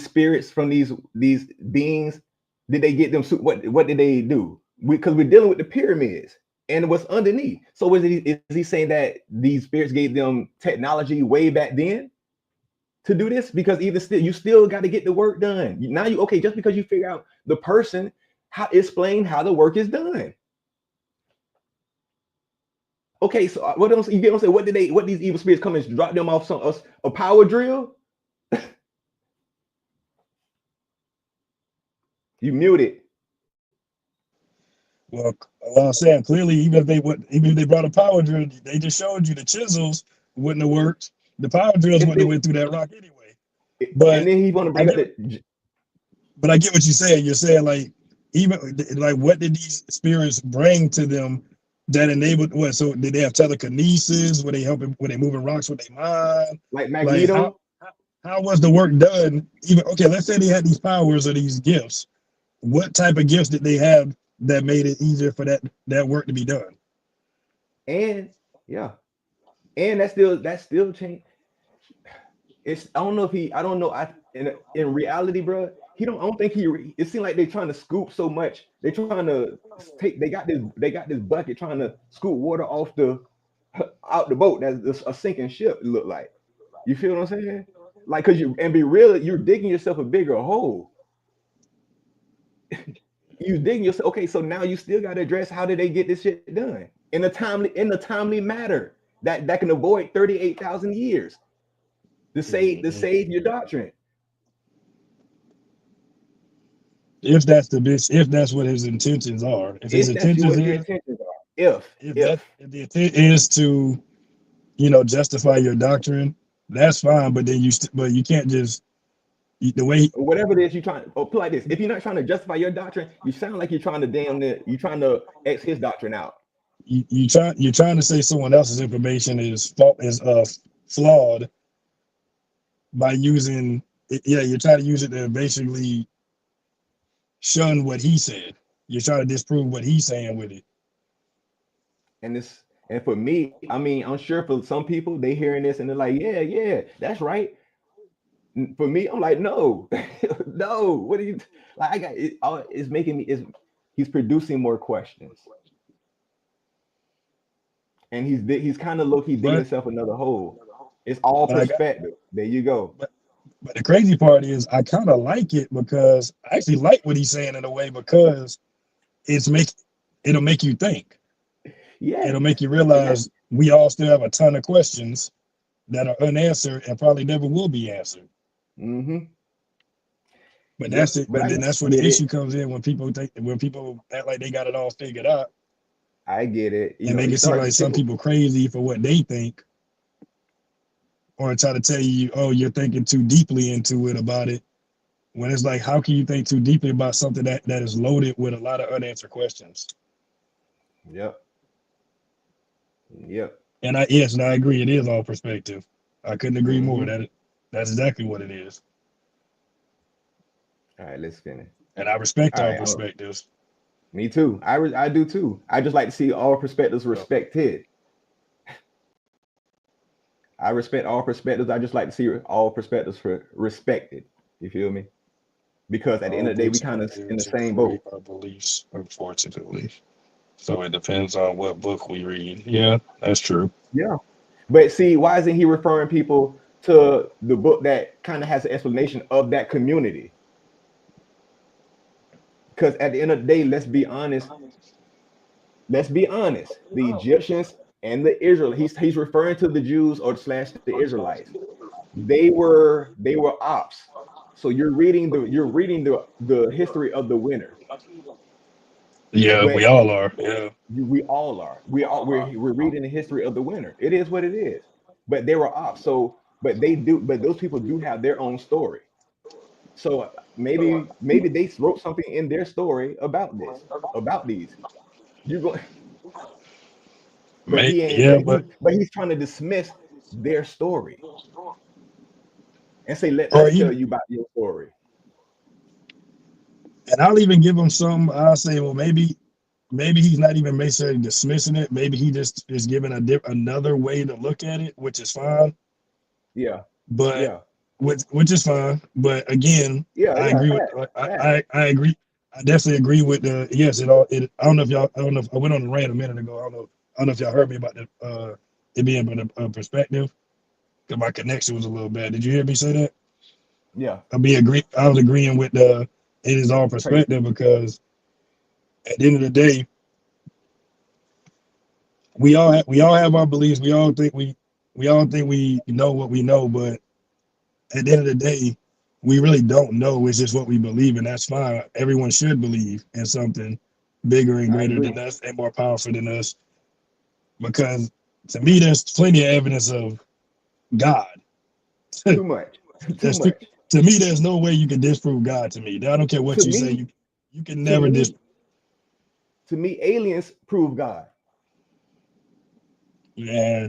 spirits from these beings, did they get them? What did they do? Because we're dealing with the pyramids and what's underneath. So is he saying that these spirits gave them technology way back then to do this? Because even still, you still got to get the work done. Now just because you figure out the person, explain how the work is done. Okay, so what else? You get what I'm saying? What these evil spirits come and drop them off a power drill? You muted. Well, I'm saying clearly, even if they brought a power drill, they just showed you the chisels wouldn't have worked. The power drills wouldn't have went through that rock anyway. But and then he want to bring it. But I get what you're saying. You're saying what did these spirits bring to them that enabled what? So did they have telekinesis? Were they helping? Were they moving rocks with their mind? Like Magneto? How was the work done? Let's say they had these powers or these gifts. What type of gifts did they have that made it easier for that work to be done? And that still changed. I don't know. In reality, bro, I don't think it seemed like they're trying to scoop so much. They're trying to they got this bucket trying to scoop water out the boat. That's a sinking ship, it looked like. You feel what I'm saying? Like, you're digging yourself a bigger hole. You digging yourself. Okay, so now you still got to address how did they get this shit done in a timely manner that can avoid 38,000 years to save your doctrine. If that's what his intentions are, if the intent is to, justify your doctrine, that's fine. But then you can't just the way whatever it is you're trying to put like this. If you're not trying to justify your doctrine, you sound like you're trying to X his doctrine out. You're trying to say someone else's information is flawed by using it. Yeah, you're trying to use it to basically shun what he said. You're trying to disprove what he's saying with it. And for me, I'm sure for some people they hearing this and they're like, yeah, that's right. For me, I'm like, no, no. What are you like? I got it. It's making me. He's producing more questions, and he's kind of low-key digging himself another hole. It's all perspective. There you go. But the crazy part is, I kind of like it because I actually like what he's saying in a way because it'll make you think. Yeah, it'll make you realize we all still have a ton of questions that are unanswered and probably never will be answered. Mm-hmm. But that's it. But then that's where the issue comes in when people act like they got it all figured out. I get it. And make it seem like some people crazy for what they think, or try to tell you, oh, you're thinking too deeply into it about it. When it's like, how can you think too deeply about something that is loaded with a lot of unanswered questions? Yep. And I agree. It is all perspective. I couldn't agree more. That's exactly what it is. All right, let's finish. And I respect all perspectives. Me too. I do too. I just like to see all perspectives respected. I respect all perspectives. I just like to see all perspectives respected. You feel me? Because at the end of the day, we kind of in the same boat. Our beliefs, unfortunately. So it depends on what book we read. Yeah, that's true. Yeah. But see, why isn't he referring people to the book that kind of has an explanation of that community? Because at the end of the day, let's be honest. The Egyptians and the Israelites, he's referring to the Jews or / the Israelites. They were ops. So you're reading the history of the winner. Yeah, we all are. Yeah, we all are. We're reading the history of the winner. It is what it is. but they were off. So, but those people do have their own story. So maybe they wrote something in their story about these. You go, but he ain't. But he's trying to dismiss their story and say, let us tell you about your story. And I'll even give him some. I'll say, well, maybe he's not even necessarily dismissing it. Maybe he just is giving another way to look at it, which is fine. Yeah. But yeah. Which is fine. But again, I agree with. I agree. I definitely agree with the yes. I don't know if I went on a rant a minute ago. I don't know if y'all heard me about the it being a perspective. Because my connection was a little bad. Did you hear me say that? Yeah. I was agreeing with it is all perspective, because at the end of the day, we all have our beliefs. We all think we know what we know, but at the end of the day, we really don't know. It's just what we believe, and that's fine. Everyone should believe in something bigger and greater than us and more powerful than us, because to me, there's plenty of evidence of God. Too much. To me, there's no way you can disprove God. To me, I don't care what you say. You can never disprove. To me, aliens prove God. Yeah.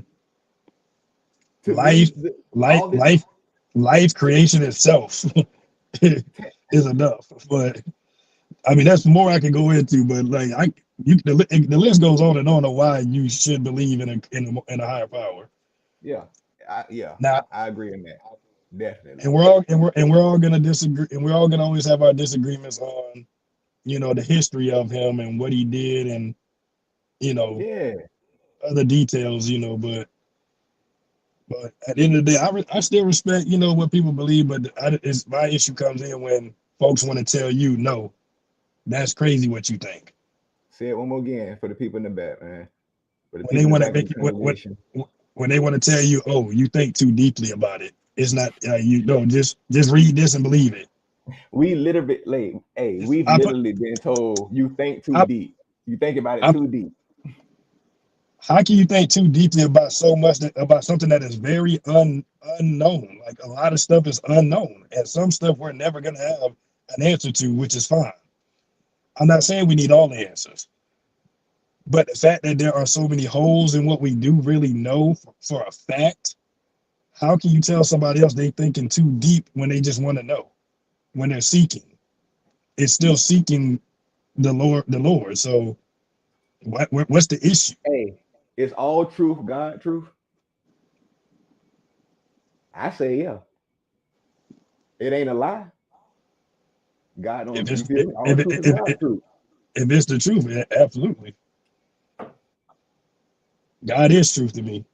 Life, creation itself is enough. But I mean, that's more I can go into. But like, the list goes on and on of why you should believe in a higher power. Yeah, I agree in that. Definitely. And we're all gonna disagree, and we're all gonna always have our disagreements on, the history of him and what he did, and other details, but at the end of the day, I still respect, what people believe, but my issue comes in when folks want to tell you, no, that's crazy what you think. Say it one more again for the people in the back, man. When they want to make it, when they want to tell you, oh, you think too deeply about it. It's not just read this and believe it. We've literally been told you think too deep. You think about it too deep. How can you think too deeply about about something that is very unknown? Like, a lot of stuff is unknown, and some stuff we're never gonna have an answer to, which is fine. I'm not saying we need all the answers, but the fact that there are so many holes in what we do really know for a fact. How can you tell somebody else they thinking too deep when they just want to know? When they're seeking, it's still seeking the Lord. So, what's the issue? Hey, is all truth God truth? I say yeah. It ain't a lie. God don't. If it's the truth, absolutely. God is truth to me.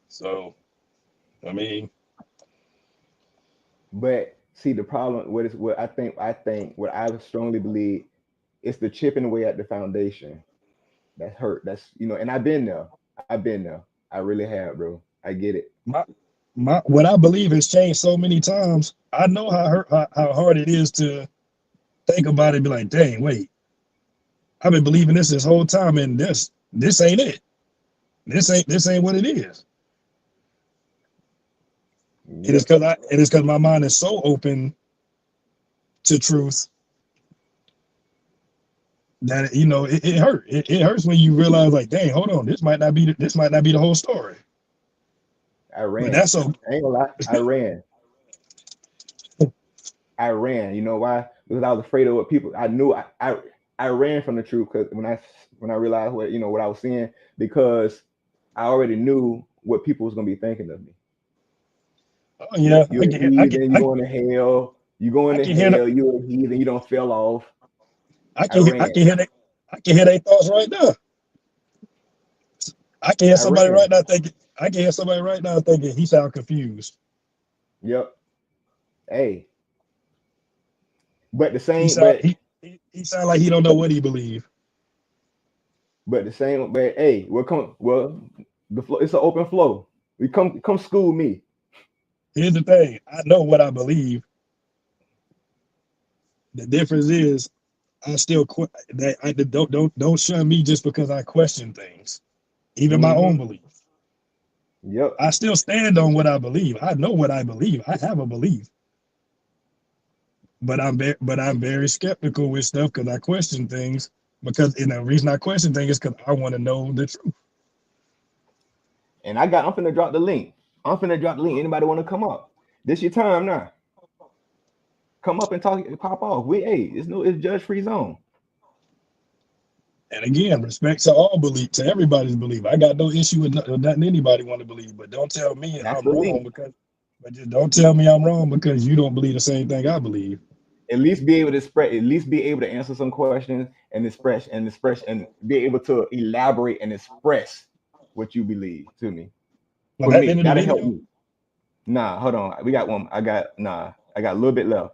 So, I mean, but see, the problem what I strongly believe, it's the chipping away at the foundation that hurt. That's and I've been there. I really have, bro. I get it. What I believe has changed so many times. I know how hard it is to think about it and be like, dang, wait, I've been believing this whole time, and this ain't it. This ain't what it is. It is because my mind is so open to truth that it hurt. It hurts when you realize, like, dang, hold on, this might not be the whole story. I ran. But that's I ain't gonna lie. I ran. You know why? Because I was afraid of what people. I knew I ran from the truth, because when I realized what I was seeing, because I already knew what people was gonna be thinking of me. Oh yeah, you're a heathen. You going to hell. You going to hell. You're a heathen. You don't fell off. I can hear their thoughts right now. I can hear somebody right now thinking he sound confused. Yep. Hey. But the same. He sound like he don't know what he believe. But the same. But hey, the flow. It's an open flow. We come school me. Here's the thing. I know what I believe. The difference is, I still don't shun me just because I question things. even my own belief. Yep. I still stand on what I believe. I know what I believe. I have a belief. But I'm very skeptical with stuff because I question things. And the reason I question things is because I want to know the truth. And I'm finna drop the link. Anybody want to come up? This your time now. Come up and talk, pop off. It's judge-free zone. And again, respect to all belief, to everybody's belief. I got no issue with nothing anybody want to believe, but don't tell me I'm wrong just don't tell me I'm wrong because you don't believe the same thing I believe. At least be able to answer some questions and express and be able to elaborate and express what you believe to me. For me, that'll help me. Nah, hold on. We got one. I got a little bit left.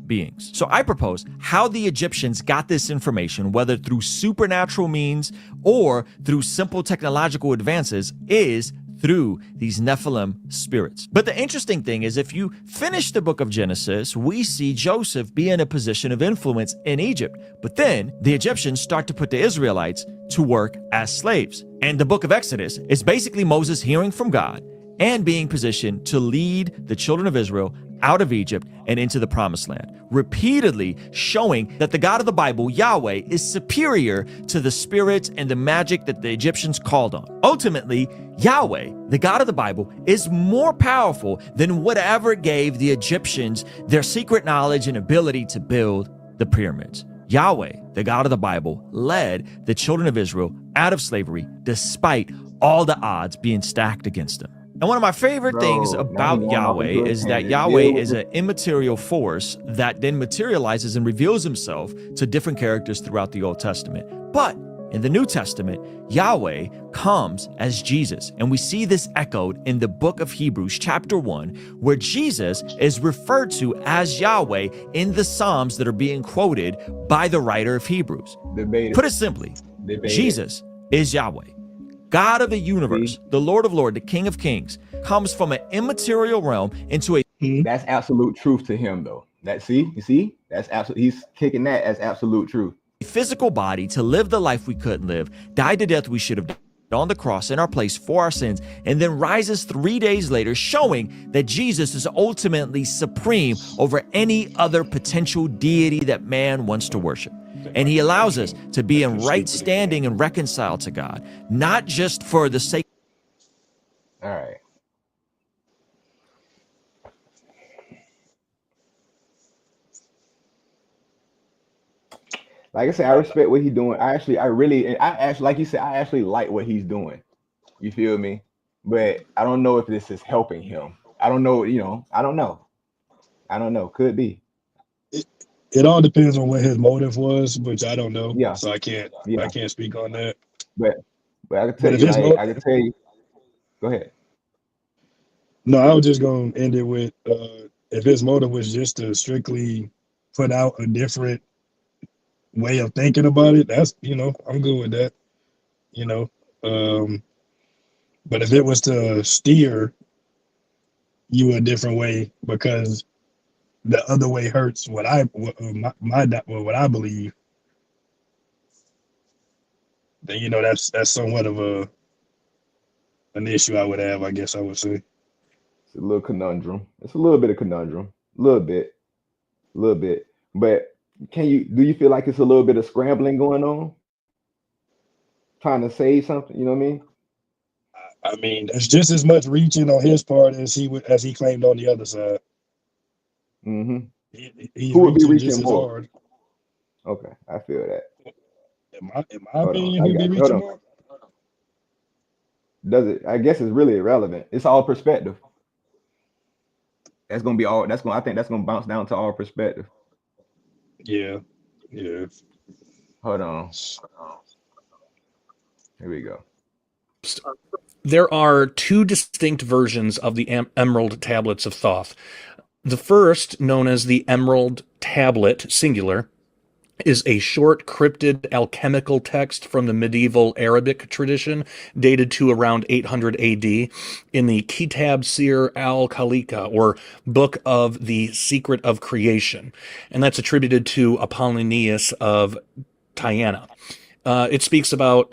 Beings. So I propose how the Egyptians got this information, whether through supernatural means or through simple technological advances, is through these Nephilim spirits. But the interesting thing is, if you finish the book of Genesis, we see Joseph be in a position of influence in Egypt. But then the Egyptians start to put the Israelites to work as slaves. And the book of Exodus is basically Moses hearing from God and being positioned to lead the children of Israel out of Egypt and into the promised land, repeatedly showing that the God of the Bible, Yahweh, is superior to the spirits and the magic that the Egyptians called on. Ultimately, Yahweh, the God of the Bible, is more powerful than whatever gave the Egyptians their secret knowledge and ability to build the pyramids. Yahweh, the God of the Bible, led the children of Israel out of slavery despite all the odds being stacked against them. And one of my favorite things about Yahweh is that Yahweh is an immaterial force that then materializes and reveals himself to different characters throughout the Old Testament. But in the New Testament, Yahweh comes as Jesus. And we see this echoed in the book of Hebrews, chapter 1, where Jesus is referred to as Yahweh in the Psalms that are being quoted by the writer of Hebrews. Put it simply, Jesus is Yahweh. God of the universe, the Lord of Lords, the King of Kings, comes from an immaterial realm into a... That's absolute truth to him, though. That's absolute. He's kicking that as absolute truth. Physical body to live the life we couldn't live, died the death we should have died on the cross in our place for our sins, and then rises 3 days later, showing that Jesus is ultimately supreme over any other potential deity that man wants to worship. And he allows us to be in right standing and reconciled to God, not just for the sake. All right. Like I said, I respect what he's doing. I actually, like you said, I actually like what he's doing. You feel me? But I don't know if this is helping him. I don't know. I don't know. Could be. It all depends on what his motive was, which I don't know. Yeah. So I can't speak on that. But I can tell you, I can tell you. Go ahead. No, I was just gonna end it with if his motive was just to strictly put out a different way of thinking about it, that's I'm good with that. But if it was to steer you a different way because the other way hurts what I believe, then that's somewhat of an issue I would have, I guess I would say. It's a little conundrum. It's a little bit of conundrum. A little bit. But do you feel like it's a little bit of scrambling going on? Trying to say something, you know what I mean? I mean, it's just as much reaching on his part as he claimed on the other side. Mm-hmm. Who would be reaching more? Hard. Okay, I feel that. In my opinion, who would be reaching more? Does it? I guess it's really irrelevant. It's all perspective. I think that's gonna bounce down to our perspective. Yeah. Hold on. Here we go. There are two distinct versions of the Emerald Tablets of Thoth. The first, known as the Emerald Tablet, singular, is a short cryptid alchemical text from the medieval Arabic tradition, dated to around 800 AD, in the Kitab Sir al-Khalika, or Book of the Secret of Creation. And that's attributed to Apollonius of Tyana. It speaks about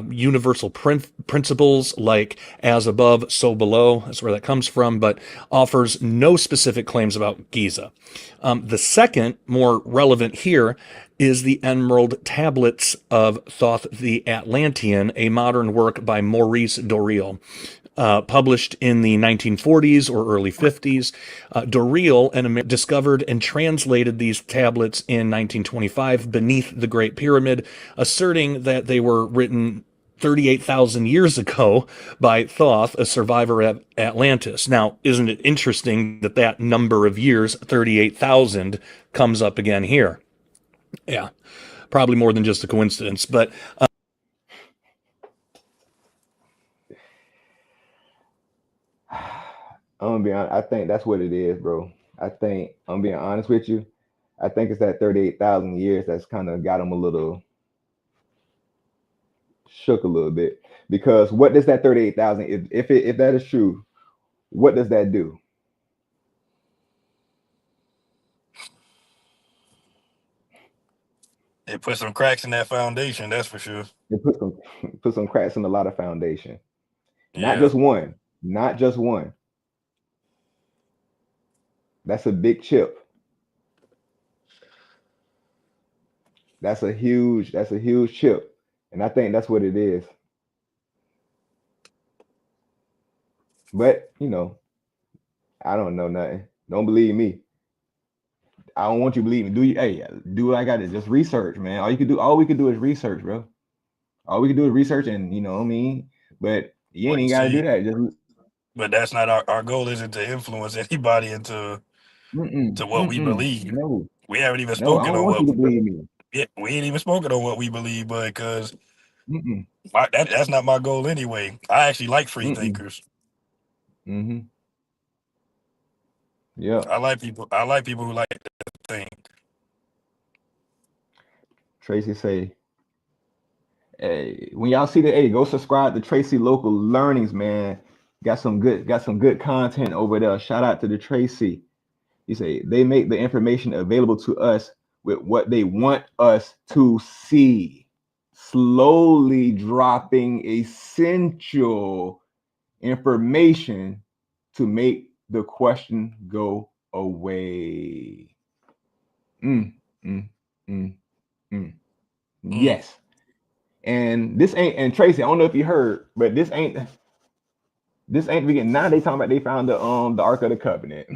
universal principles like as above, so below. That's where that comes from, but offers no specific claims about Giza. The second, more relevant here, is the Emerald Tablets of Thoth the Atlantean, a modern work by Maurice Doreal. Published in the 1940s or early 50s. Doreal discovered and translated these tablets in 1925 beneath the Great Pyramid, asserting that they were written 38,000 years ago by Thoth, a survivor of Atlantis. Now, isn't it interesting that that number of years, 38,000, comes up again here? Yeah, probably more than just a coincidence, but... I'm gonna be honest, I think that's what it is, bro. I think, I'm being honest with you, I think it's that 38,000 years that's kind of got them a little shook a little bit. Because what does that 38,000, if that is true, what does that do? It put some cracks in that foundation, that's for sure. It put some cracks in a lot of foundation. Yeah. Not just one. That's a big chip. That's a huge chip. And I think that's what it is. But, you know, I don't know nothing. Don't believe me. I don't want you to believe me. Do what I got to just research, man. All we could do is research, bro. All we can do is research, and you know what I mean? But you ain't got to do that. But that's not our goal. Isn't to influence anybody into what we believe. No. We haven't even I spoken don't on want what you to believe me. Yeah, we ain't even spoken on what we believe, but because that's not my goal anyway. I actually like free thinkers. Yeah. I like people who like to think. Tracy say, hey, when y'all see the go subscribe to Tracy Local Learnings, man. Got some good content over there. Shout out to the Tracy. You say they make the information available to us with what they want us to see. Slowly dropping essential information to make the question go away. Yes. And this ain't, and Tracy, I don't know if you heard, but this ain't the beginning. Now they talking about they found the Ark of the Covenant.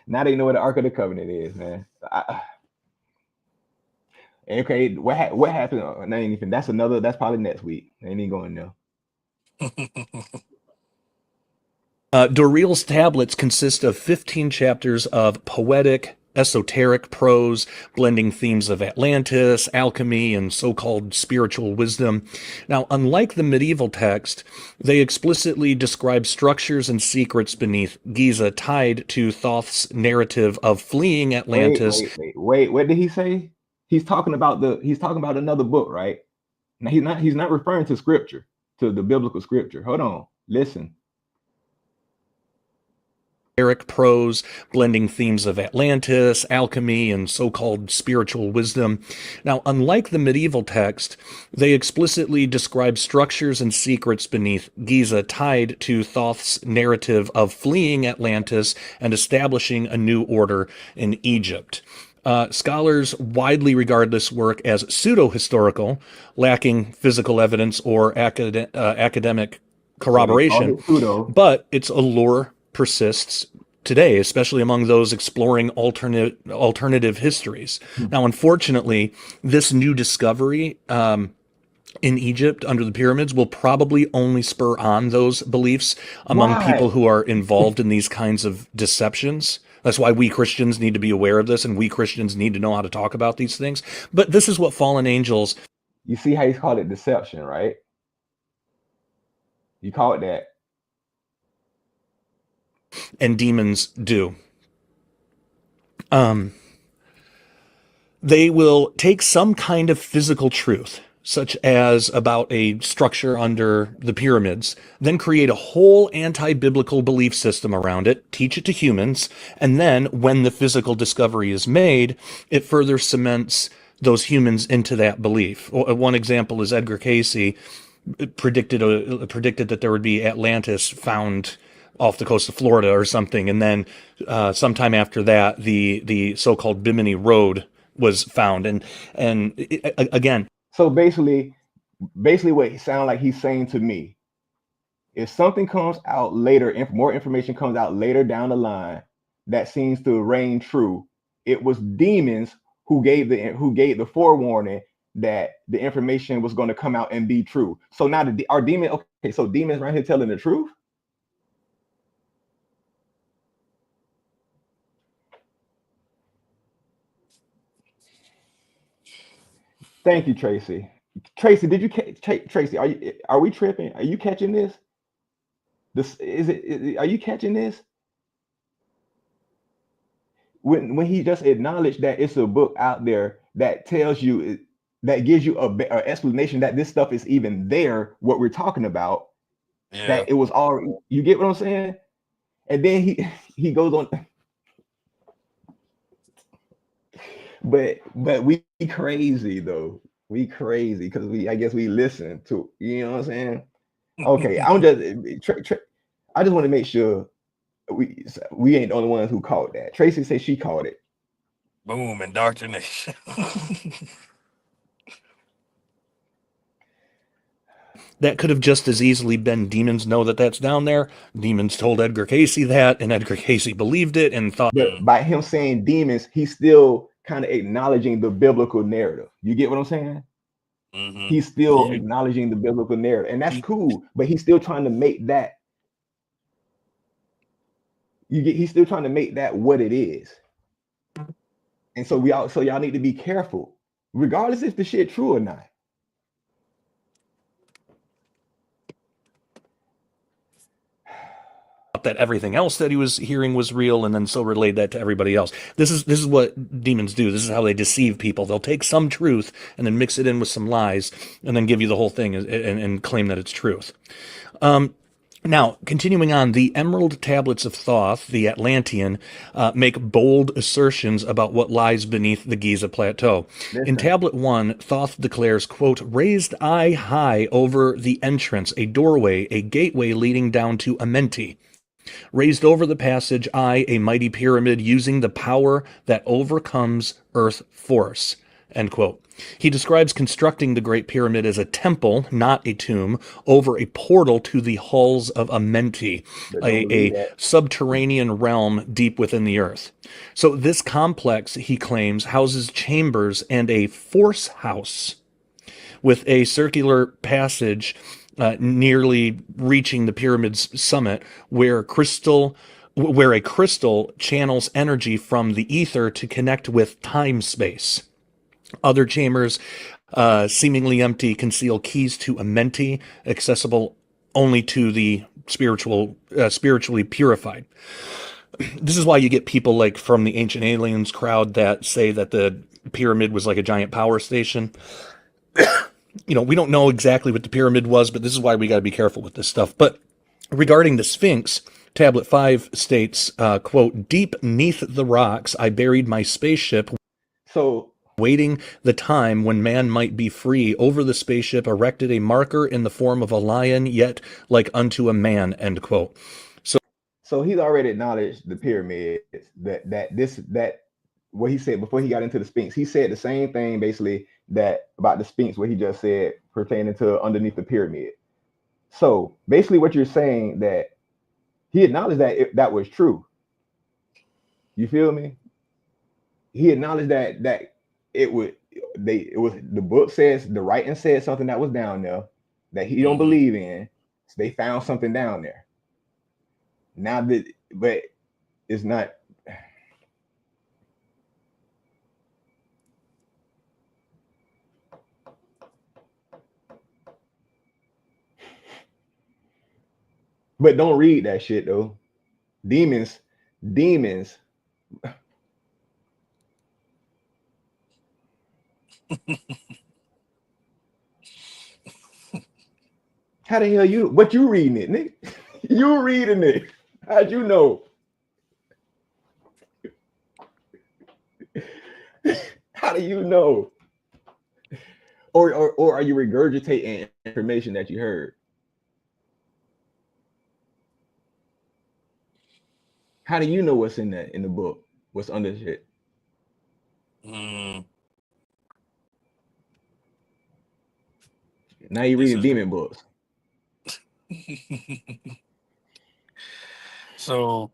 Now they know what the Ark of the Covenant is, man. Okay, what happened? That's probably next week. Ain't even going there. Doreal's tablets consist of 15 chapters of poetic, esoteric prose, blending themes of Atlantis, alchemy, and so-called spiritual wisdom. Now, unlike the medieval text, they explicitly describe structures and secrets beneath Giza tied to Thoth's narrative of fleeing Atlantis. Wait, what did he say? He's talking about another book, right? Now he's not referring to scripture, to the biblical scripture. Hold on, listen. Prose, blending themes of Atlantis, alchemy, and so-called spiritual wisdom. Now, unlike the medieval text, they explicitly describe structures and secrets beneath Giza tied to Thoth's narrative of fleeing Atlantis and establishing a new order in Egypt. Scholars widely regard this work as pseudo-historical, lacking physical evidence or academic corroboration, but its allure persists today, especially among those exploring alternative histories. Now, unfortunately, this new discovery in Egypt under the pyramids will probably only spur on those beliefs among people who are involved in these kinds of deceptions. That's why we Christians need to be aware of this, and we Christians need to know how to talk about these things. But this is what fallen angels... You see how he's called it deception, right? You call it that. And demons do. They will take some kind of physical truth, such as about a structure under the pyramids, then create a whole anti-biblical belief system around it, teach it to humans, and then when the physical discovery is made, it further cements those humans into that belief. One example is Edgar Cayce predicted that there would be Atlantis found off the coast of Florida or something, and then sometime after that, the so-called Bimini Road was found, and again. So basically, what it sounds like he's saying to me, if something comes out later, more information comes out later down the line that seems to reign true, it was demons who gave the forewarning that the information was going to come out and be true. So now our demon, okay, so demons right here telling the truth. Thank you, Tracy. Tracy, did you Tracy? Are we tripping? Are you catching this? Are you catching this? When he just acknowledged that it's a book out there that tells you, that gives you a explanation that this stuff is even there, what we're talking about, that it was already, you get what I'm saying? And then he goes on, but we crazy though. We crazy because I guess we listen to, you know what I'm saying? Okay, I just want to make sure we ain't the only ones who caught that. Tracy said she caught it. Boom, indoctrination. That could have just as easily been demons know that that's down there. Demons told Edgar Cayce that, and Edgar Cayce believed it and thought. But by him saying demons, he's still kind of acknowledging the biblical narrative. You get what I'm saying? Mm-hmm. He's still acknowledging the biblical narrative, and that's cool. But he's still trying to make that. He's still trying to make that what it is. And so y'all need to be careful, regardless if the shit true or not. That everything else that he was hearing was real, and then so relayed that to everybody else. This is what demons do. This is how they deceive people. They'll take some truth and then mix it in with some lies, and then give you the whole thing and claim that it's truth. Now, continuing on, the Emerald Tablets of Thoth, the Atlantean, make bold assertions about what lies beneath the Giza Plateau. In Tablet 1, Thoth declares, quote, "Raised I high over the entrance, a doorway, a gateway leading down to Amenti. Raised over the passage, I, a mighty pyramid, using the power that overcomes earth force." End quote. He describes constructing the Great Pyramid as a temple, not a tomb, over a portal to the halls of Amenti, a subterranean realm deep within the earth. So this complex, he claims, houses chambers and a force house with a circular passage nearly reaching the pyramid's summit, where a crystal channels energy from the ether to connect with time-space. Other chambers, seemingly empty, conceal keys to Amenti, accessible only to the spiritually purified. This is why you get people like from the Ancient Aliens crowd that say that the pyramid was like a giant power station. You know, we don't know exactly what the pyramid was, but this is why we got to be careful with this stuff. But regarding the Sphinx, Tablet 5 states, quote, "Deep neath the rocks, I buried my spaceship, waiting the time when man might be free. Over the spaceship erected a marker in the form of a lion, yet like unto a man," end quote. So he's already acknowledged the pyramid, that what he said before he got into the Sphinx. He said the same thing basically that about the Sphinx, what he just said pertaining to underneath the pyramid. So basically what you're saying, that he acknowledged that that was true. You feel me? He acknowledged that it was the book says, the writing said something that was down there that he don't believe in. So they found something down there. Now that, but it's not. But don't read that shit though. Demons. How the hell what you reading it, nigga? You reading it. How'd you know? How do you know? or are you regurgitating information that you heard? How do you know what's in the book? What's under shit? Mm. Now you're reading demon books. So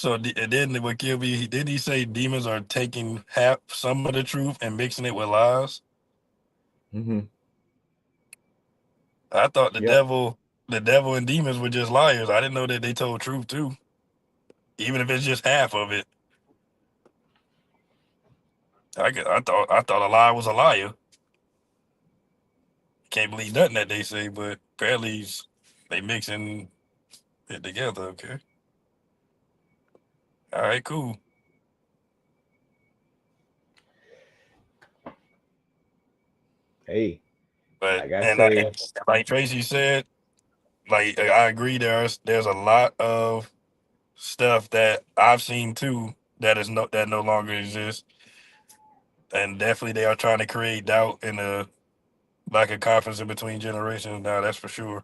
and then what killed me, did he say demons are taking some of the truth and mixing it with lies? Mm-hmm. I thought the devil and demons were just liars. I didn't know that they told truth too, even if it's just half of it. I thought a lie was a liar. Can't believe nothing that they say, but apparently they mixing it together. Okay. All right, cool. Hey, But like like Tracy said, like I agree. There's a lot of stuff that I've seen too that no longer exists, and definitely they are trying to create doubt and a lack of confidence in between generations. Now that's for sure.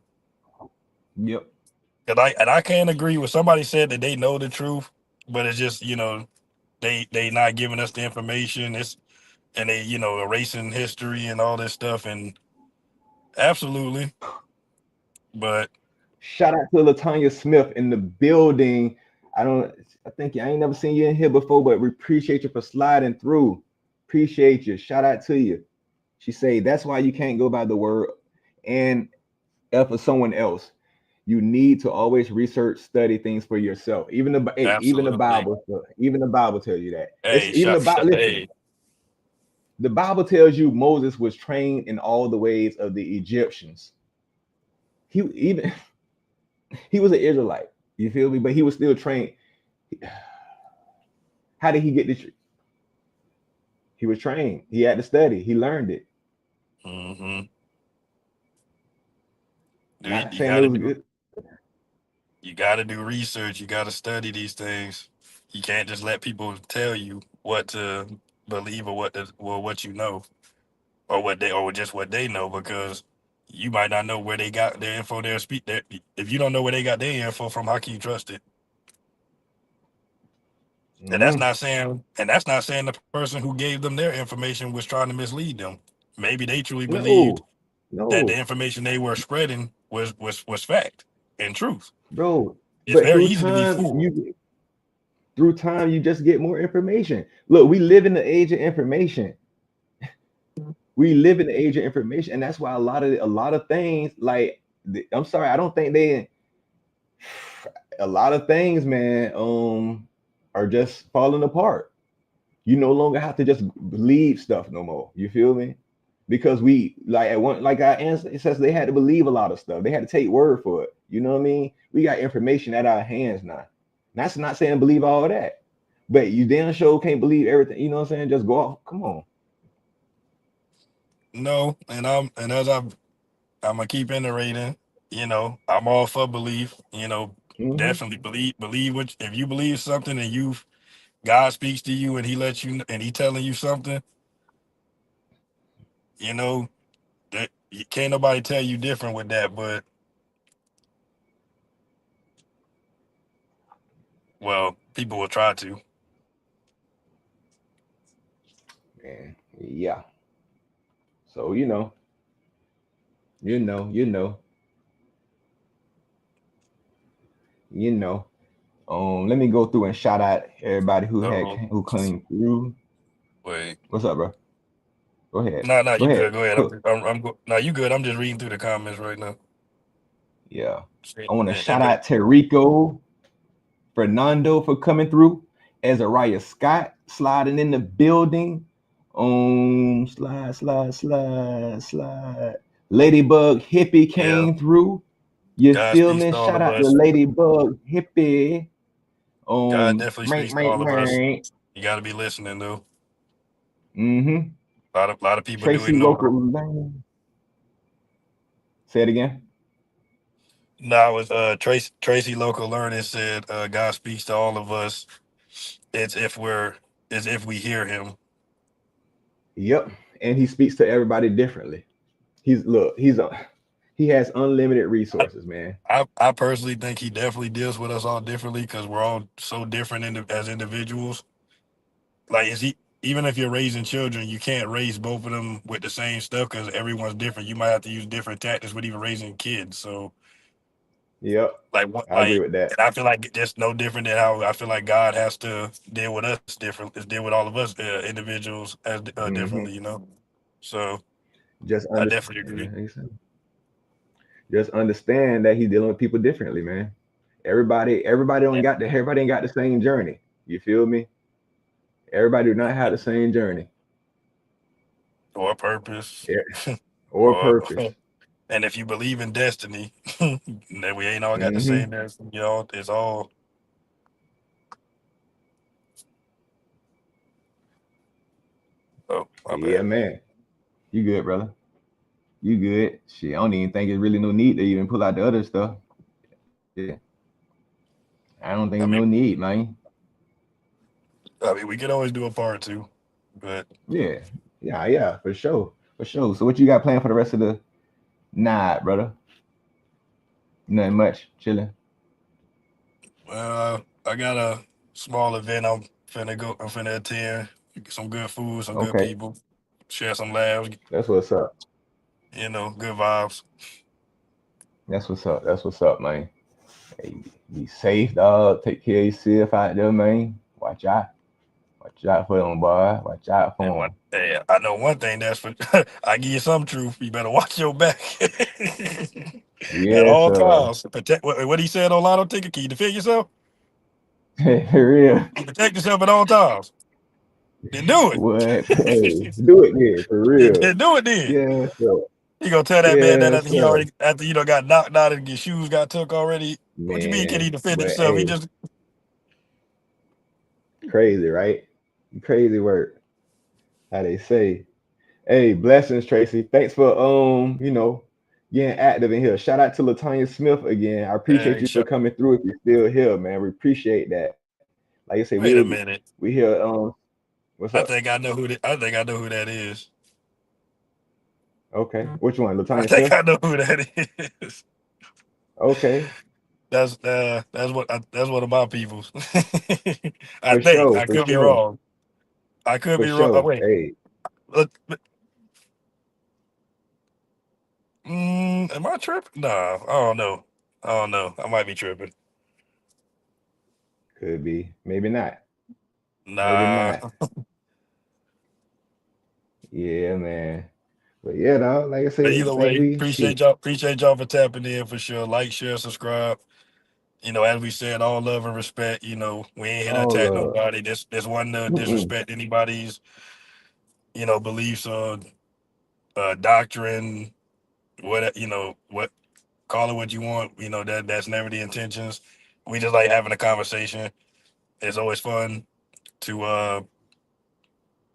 Yep. And I can't agree with somebody said that they know the truth, but it's just they not giving us the information. And they erasing history and all this stuff, and absolutely. But shout out to Latanya Smith in the building. I think I ain't never seen you in here before, but we appreciate you for sliding through. Appreciate you. Shout out to you. She say that's why you can't go by the word and for someone else. You need to always research, study things for yourself. Even the Bible tells you that. The Bible tells you Moses was trained in all the ways of the Egyptians. He was an Israelite. You feel me? But he was still trained. How did he get this? He was trained. He had to study. He learned it. Mm-hmm. You got to do research. You got to study these things. You can't just let people tell you what to believe or what you know, or just what they know, because you might not know where they got their info. If you don't know where they got their info from, how can you trust it? And that's not saying the person who gave them their information was trying to mislead them. Maybe they truly believed that the information they were spreading was fact and truth. Bro, it's very easy to be fooled. Through time, you just get more information. Look, we live in the age of information. And that's why a lot of things, like, I'm sorry, I don't think a lot of things, man, are just falling apart. You no longer have to just believe stuff no more. You feel me? Because we our ancestors, they had to believe a lot of stuff. They had to take word for it. You know what I mean? We got information at our hands now. That's not saying believe all of that, but you damn sure can't believe everything. You know what I'm saying? Just go off. Come on. No, and as I'm gonna keep iterating. I'm all for belief. Definitely believe if you believe something and God speaks to you and he telling you something. That can't nobody tell you different with that, but well, people will try to. Man, yeah. So you know. Let me go through and shout out everybody who came through. Wait. What's up, bro? Go ahead. No, you good. Go ahead. No, you good. I'm just reading through the comments right now. Yeah. I want to shout out to Rico Fernando for coming through. Azariah Scott sliding in the building. Slide. Ladybug Hippie came through. You feel me? Shout out to Ladybug Hippie. God definitely speaks to all of us. You got to be listening, though. Mm-hmm. A lot of people Tracy do ignore. Local. Say it again. No, it was Tracy Local Learning said God speaks to all of us. It's if we hear him. Yep. and he speaks to everybody differently. He has unlimited resources, man. I personally think he definitely deals with us all differently because we're all so different as individuals. Like, even if you're raising children, you can't raise both of them with the same stuff because everyone's different. You might have to use different tactics with even raising kids. So, yep, I agree with that. And I feel like just no different than how I feel like God has to deal with us differently, deal with all of us individuals as differently, you know. So, I definitely agree. Just understand that he's dealing with people differently, man. Everybody ain't got the same journey. You feel me? Everybody do not have the same journey or purpose. Yeah. Or purpose. And if you believe in destiny, that we ain't all got the same destiny, you know, it's all. Oh, my yeah, bad. man. You good, brother? You good? Shit, I don't even think it's really no need to even pull out the other stuff. Yeah. I don't think no need, man. I mean, we could always do a part 2, but yeah, for sure. So what you got planned for the rest of the night, brother? Nothing much, chilling. I got a small event I'm finna attend. Some good food, some good people, share some laughs. That's what's up. You know, good vibes. That's what's up, man. Hey, be safe, dog. Take care of yourself out there, man. Watch out for them, boy. Watch out for them. Hey, I know one thing that's for I give you some truth. You better watch your back at all times. Protect what he said on Lotto Ticket. Can you defend yourself? For real. You protect yourself at all times. Then do it. What? Hey, do it then, for real. Then do it then. Yeah, so. You gonna tell that man that he already after got knocked out and his shoes got took already? Man, what you mean? Can he defend himself? Hey, He just crazy, right? Crazy work. How they say. Hey, blessings, Tracy. Thanks for getting active in here. Shout out to Latanya Smith again. I appreciate you for coming through. If you're still here, man, we appreciate that. Like I say, wait a minute. We here. What's up? I think I know who that is. Okay, which one? Latanya I think Smith? I know who that is. Okay, that's one of my peoples. I could be wrong. I could be wrong. Oh, wait. Hey. Am I tripping? No, I don't know. I might be tripping. Could be. Maybe not. Nah. Maybe not. Yeah, man. But yeah, dog. Like I said, either way, appreciate y'all for tapping in for sure. Like, share, subscribe. You know, as we said, all love and respect. You know, we ain't here to attack nobody. This one to disrespect anybody's, beliefs or doctrine. What call it what you want. You know, that's never the intentions. We just like having a conversation. It's always fun to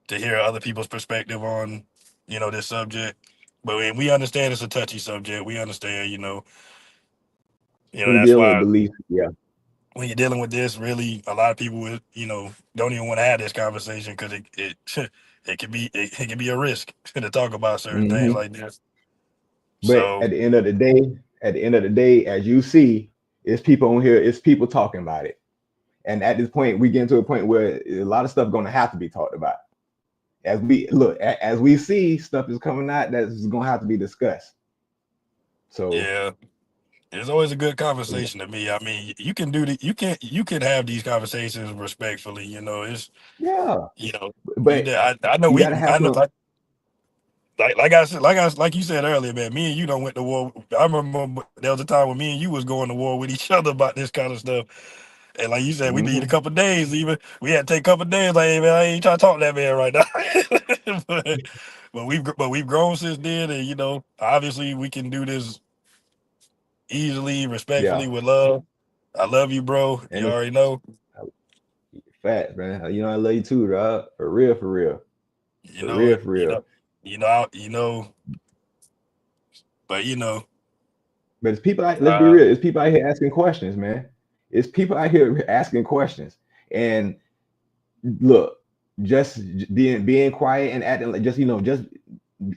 hear other people's perspective on this subject. But we understand it's a touchy subject. We understand, that's why belief, when you're dealing with this, really, a lot of people don't even want to have this conversation because it can be a risk to talk about certain things like this. But at the end of the day, as you see, it's people on here, it's people talking about it. And at this point, we get to a point where a lot of stuff going to have to be talked about. As we see stuff is coming out that's going to have to be discussed. So yeah, it's always a good conversation to me. I mean, you can have these conversations respectfully. It's But I know like you said earlier, man. Me and you don't went to war. I remember there was a time when me and you was going to war with each other about this kind of stuff. And like you said, we need a couple of days. Even we had to take a couple of days. Like, hey, man, I ain't trying to talk to that man right now. but we've grown since then, and obviously we can do this easily, respectfully, with love. I love you, bro. And you already know. Fat man, I love you too, dog. For real. For real. But it's people. Let's be real. It's people out here asking questions, man. It's people out here asking questions. And look, just being quiet and acting like, just just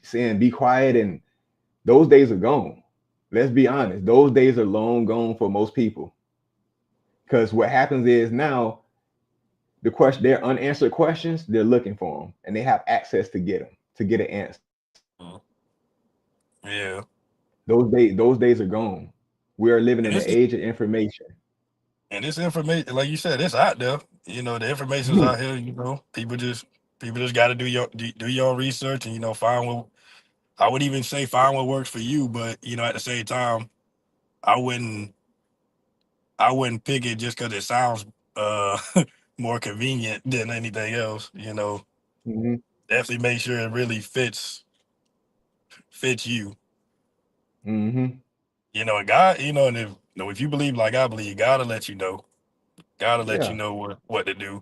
saying be quiet, and those days are gone. Let's be honest, those days are long gone for most people. Because what happens is now their unanswered questions, they're looking for them, and they have access to get an answer. Yeah. Those days are gone. We are living in And the age of information. And this information, like you said, it's out there. The information's out here. People just got to do your own research and find what. I would even say find what works for you, but at the same time, I wouldn't pick it just because it sounds more convenient than anything else. Definitely make sure it really fits you. Mm-hmm. God, and if you believe like I believe, God will let you know. God will let you Yeah. know what to do.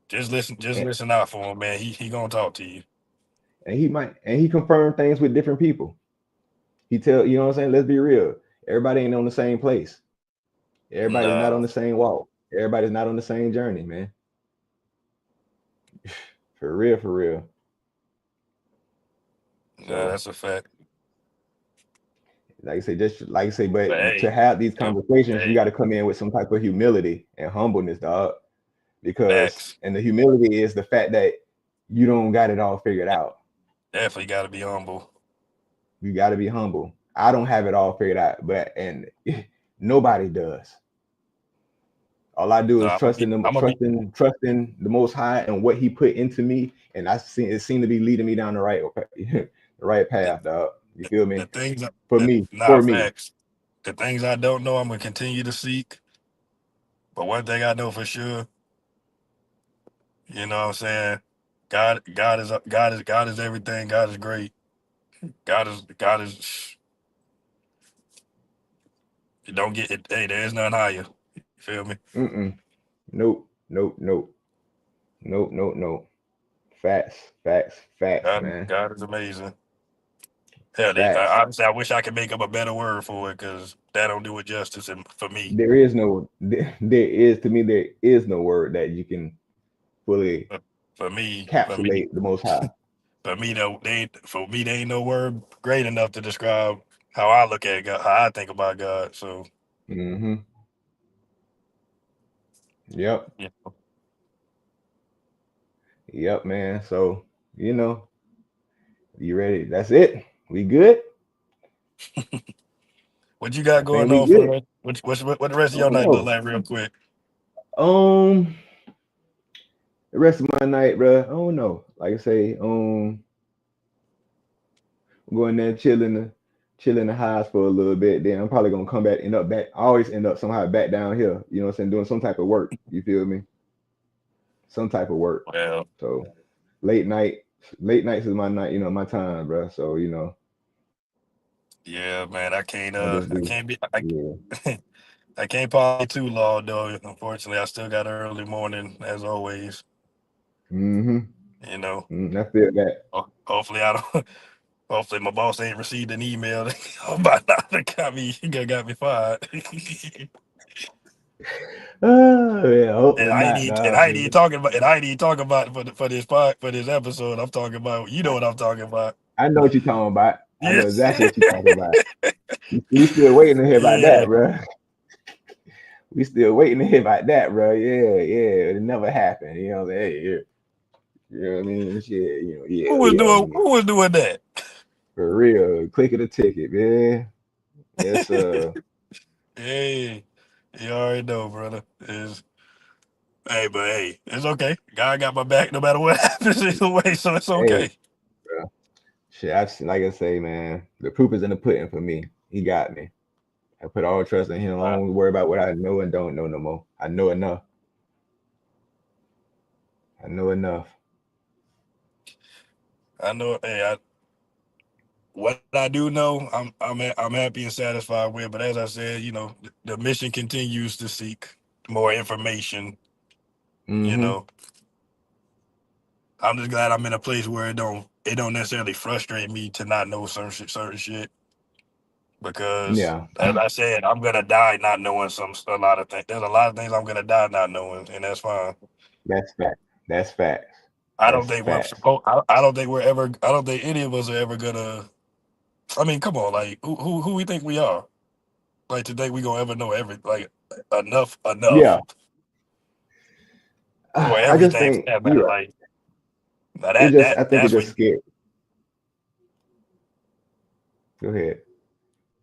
Just listen out for him, man. He gonna talk to you. And he confirmed things with different people. He tell, you know what I'm saying? Let's be real. Everybody ain't on the same place. Everybody's not on the same walk. Everybody's not on the same journey, man. For real, for real. Yeah, that's a fact. Like I say, but Hey, to have these conversations, you got to come in with some type of humility and humbleness, dog. And the humility is the fact that you don't got it all figured out. Definitely got to be humble. You got to be humble. I don't have it all figured out, and nobody does. All I do is trusting the Most High and what He put into me, and it seemed to be leading me down the right path, dog. You feel me? Facts. The things I don't know, I'm gonna continue to seek. But one thing I know for sure, you know what I'm saying? God is everything. God is great. God is. You don't get it. Hey, there is none higher. You feel me? Nope. Facts, man. God is amazing. Hell, honestly, I wish I could make up a better word for it because that don't do it justice for me. There is no word that you can fully for me encapsulate the Most High. For me, though, there ain't no word great enough to describe how I look at God, how I think about God. So, Yep. Yep, man. So, you ready? That's it. We good? What you got going on for what the rest of your night look like, real quick? The rest of my night, bro. I don't know. Like I say, I'm going there chilling the house for a little bit. Then I'm probably gonna come back, I always end up somehow back down here. You know what I'm saying? Doing some type of work. You feel me? Some type of work. Well, so late nights is my night. My time, bro. So Yeah, man. I can't party too long though. Unfortunately, I still got an early morning as always. I feel that. Hopefully hopefully my boss ain't received an email about that got me fired. Yeah, I ain't even talking about for this episode. I'm talking about, you know what I'm talking about. I know what you're talking about. I know exactly what you're talking about. We still waiting to hear about that, bro. We still waiting to hear about that, bro. Yeah. It never happened. You know what I'm saying? You know what I mean? Shit, yeah. Who was doing that? For real. Click of the ticket, man. Yes, Hey, you already know, brother. Hey, it's okay. God got my back no matter what happens either way, so it's okay. Hey, bro. Shit, like I say, man, the proof is in the pudding for me. He got me. I put all trust in Him. I don't worry about what I know and don't know no more. I know enough. I know. Hey, what I do know, I'm happy and satisfied with. But as I said, the mission continues to seek more information. I'm just glad I'm in a place where it don't necessarily frustrate me to not know certain shit. Because as I said, I'm gonna die not knowing a lot of things. There's a lot of things I'm gonna die not knowing, and that's fine. That's fact. I don't That's think we're facts. supposed. I don't think we're ever. I don't think any of us are ever gonna. I mean, come on, like who we think we are? Like to think we gonna ever know like enough Yeah, or I just everything for think that matter. you. Like now It just I think it's that's just when. scary. Go ahead.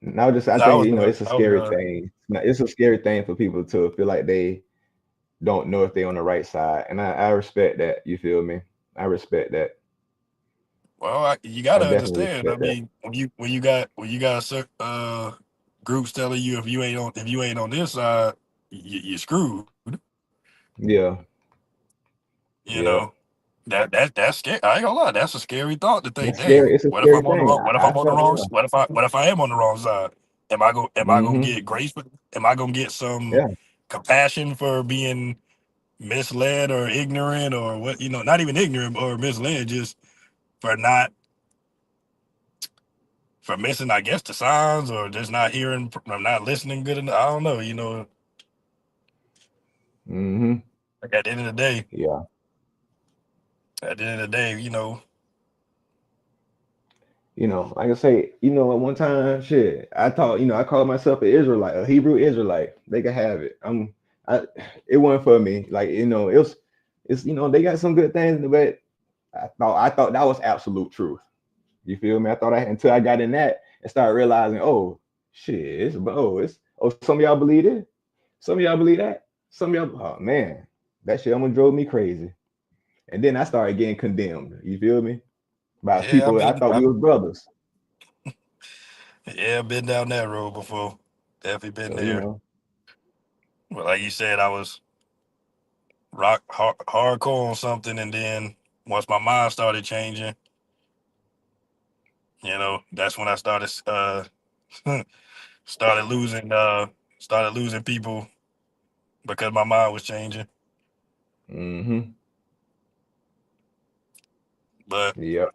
No, just I No, I think was done. it's a I was scary done. thing. It's a scary thing for people to feel like they don't know if they're on the right side, and I respect that. You feel me? I respect that. Well, you I gotta definitely understand. I respect that. mean, when you got groups telling you if you ain't on this side, you're screwed. Yeah, You yeah. know that's scary. I ain't gonna lie, that's a scary thought to think. That's Dang, scary. It's a what if scary I'm on the thing. wrong? What if I I'm on the felt wrong? yeah. What if I am on the wrong side? Am I gonna Mm-hmm. get grace? Am I gonna get some Yeah. compassion for being misled or ignorant or what? Not even ignorant or misled, just for not for missing, I guess, the signs or just not hearing, or not listening good enough. I don't know. Mm-hmm. Like at the end of the day, Yeah. Like I say, at one time, shit, I thought, I called myself an Israelite, a Hebrew Israelite. They could have it. It wasn't for me. Like, they got some good things, but I thought that was absolute truth. You feel me? I thought until I got in that and started realizing, oh, shit, some of y'all believe it. Some of y'all believe that. Some of y'all, oh man, that shit almost drove me crazy. And then I started getting condemned. You feel me? By yeah, people I thought we was brothers. I've been down that road before. Definitely been So, there. But like you said, I was hardcore on something, and then once my mind started changing, that's when I started started losing people because my mind was changing. Mm-hmm. But Yep.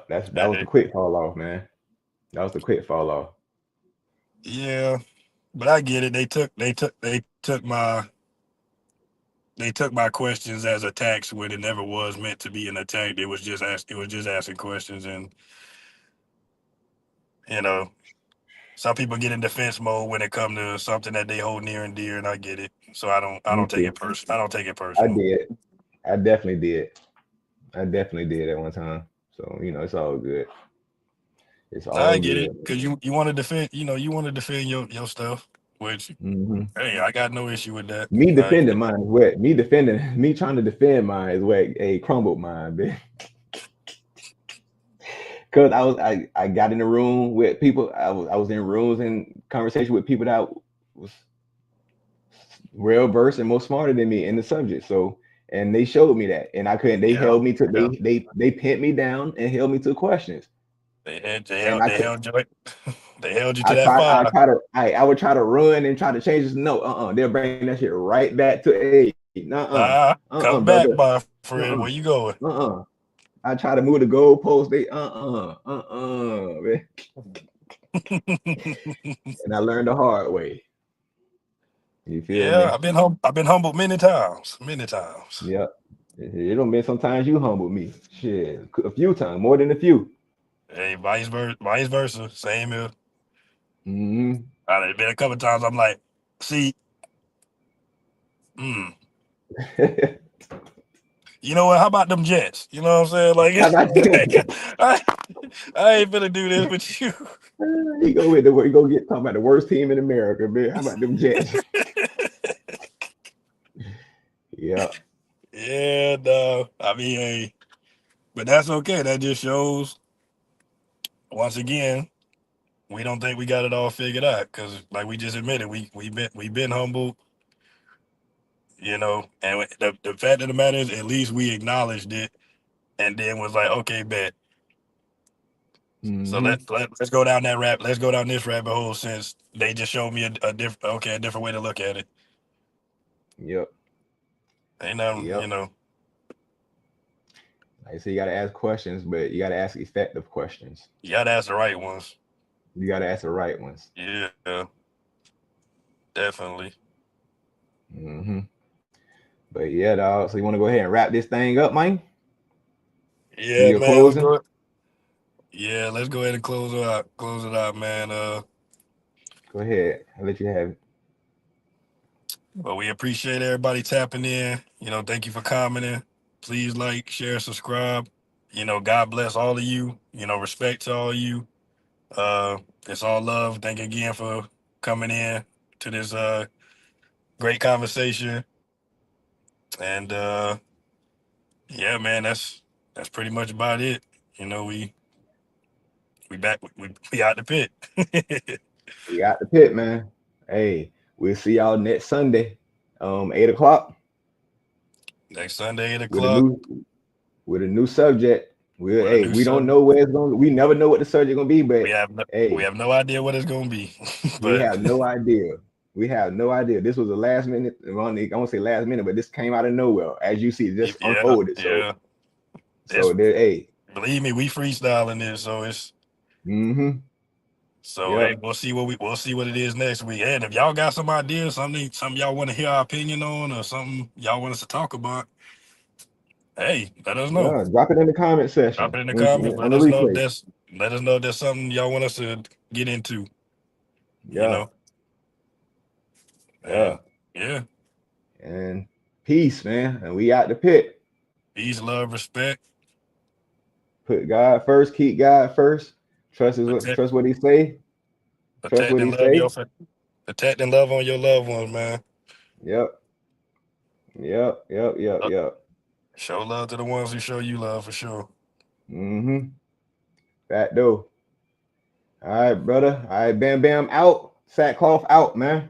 That was the quick fall off, man. That was the quick fall off. yeah, but I get it. They took my questions as attacks when it never was meant to be an attack. It was just asking questions, and some people get in defense mode when it comes to something that they hold near and dear, and I get it. So I Me don't take too. it personal. I don't take it I personal. did. I definitely did. I definitely did at one time. So, it's all good. It's I all get it good. because you want to defend. You want to defend your stuff, which Mm-hmm. hey, I got no issue with that. Me defending mine is wet. Me trying to defend mine is wet. Crumbled mine, bitch. Cause I got in the room with people. I was in rooms and conversation with people that was well versed and more smarter than me in the subject. So, and they showed me that, and I couldn't. They held me to they pinned me down and held me to questions. And I could. They held you to that fire. I would try to run and try to change this. No, they'll bring that shit right back to Come back, brother. my friend. Where you going? I try to move the goalpost. They man. And I learned the hard way. You feel me? I've been humbled many times. Many times. Yep. It don't mean sometimes you humble me. Shit, a few times, more than a few. Hey, vice versa. Same here. Mm-hmm. There's been a couple of times I'm like, see, you know what? How about them Jets? You know what I'm saying? Like, I ain't finna do this with you. You go get talking about the worst team in America, man. How about them Jets? Yeah. Yeah, no. I mean, hey, but that's okay. That just shows, once again, we don't think we got it all figured out because, like we just admitted, we've been humbled, and the fact of the matter is, at least we acknowledged it, and then was like, okay, bet. Mm-hmm. So let's go down let's go down this rabbit hole since they just showed me a different way to look at it. Yep. Ain't nothing, Like I say, you gotta ask questions, but you gotta ask effective questions. You gotta ask the right ones. You gotta ask the right ones. Yeah, definitely. Mm-hmm. But yeah, dog. So you want to go ahead and wrap this thing up, man? Yeah, Your man. Let's closing? go. Yeah, let's go ahead and close it out. Close it out, man. Go ahead. I'll let you have it. Well, we appreciate everybody tapping in. You know, thank you for commenting. Please like, share, subscribe. You know, God bless all of you. You know, respect to all of you. It's all love. Thank you again for coming in to this great conversation. And yeah, man, that's pretty much about it. You know, we back. We out the pit. We got the pit, man. Hey, we'll see y'all next Sunday, 8 o'clock. Next Sunday, 8 With o'clock. a new subject. We don't know where it's going. We never know what the subject gonna be, but we have no idea what it's gonna be. We have no idea. We have no idea. This was a last minute. I won't say last minute, but this came out of nowhere, as you see, just unfolded. So believe me, we freestyling this, so it's. So hey, we'll see what it is next week. And if y'all got some ideas, something y'all want to hear our opinion on, or something y'all want us to talk about, hey, let us know. Yeah, drop it in the comment section. Drop it in the comments. Let us know if there's something y'all want us to get into. Yeah. You know. Yeah. And peace, man. And we out the pit. Peace, love, respect. Put God first. Keep God first. Trust what He say. Trust what He say. Protect and love on your loved ones, man. Yep. Show love to the ones who show you love, for sure. That though. All right, brother. All right, Bam Bam out. Sackcloth out, man.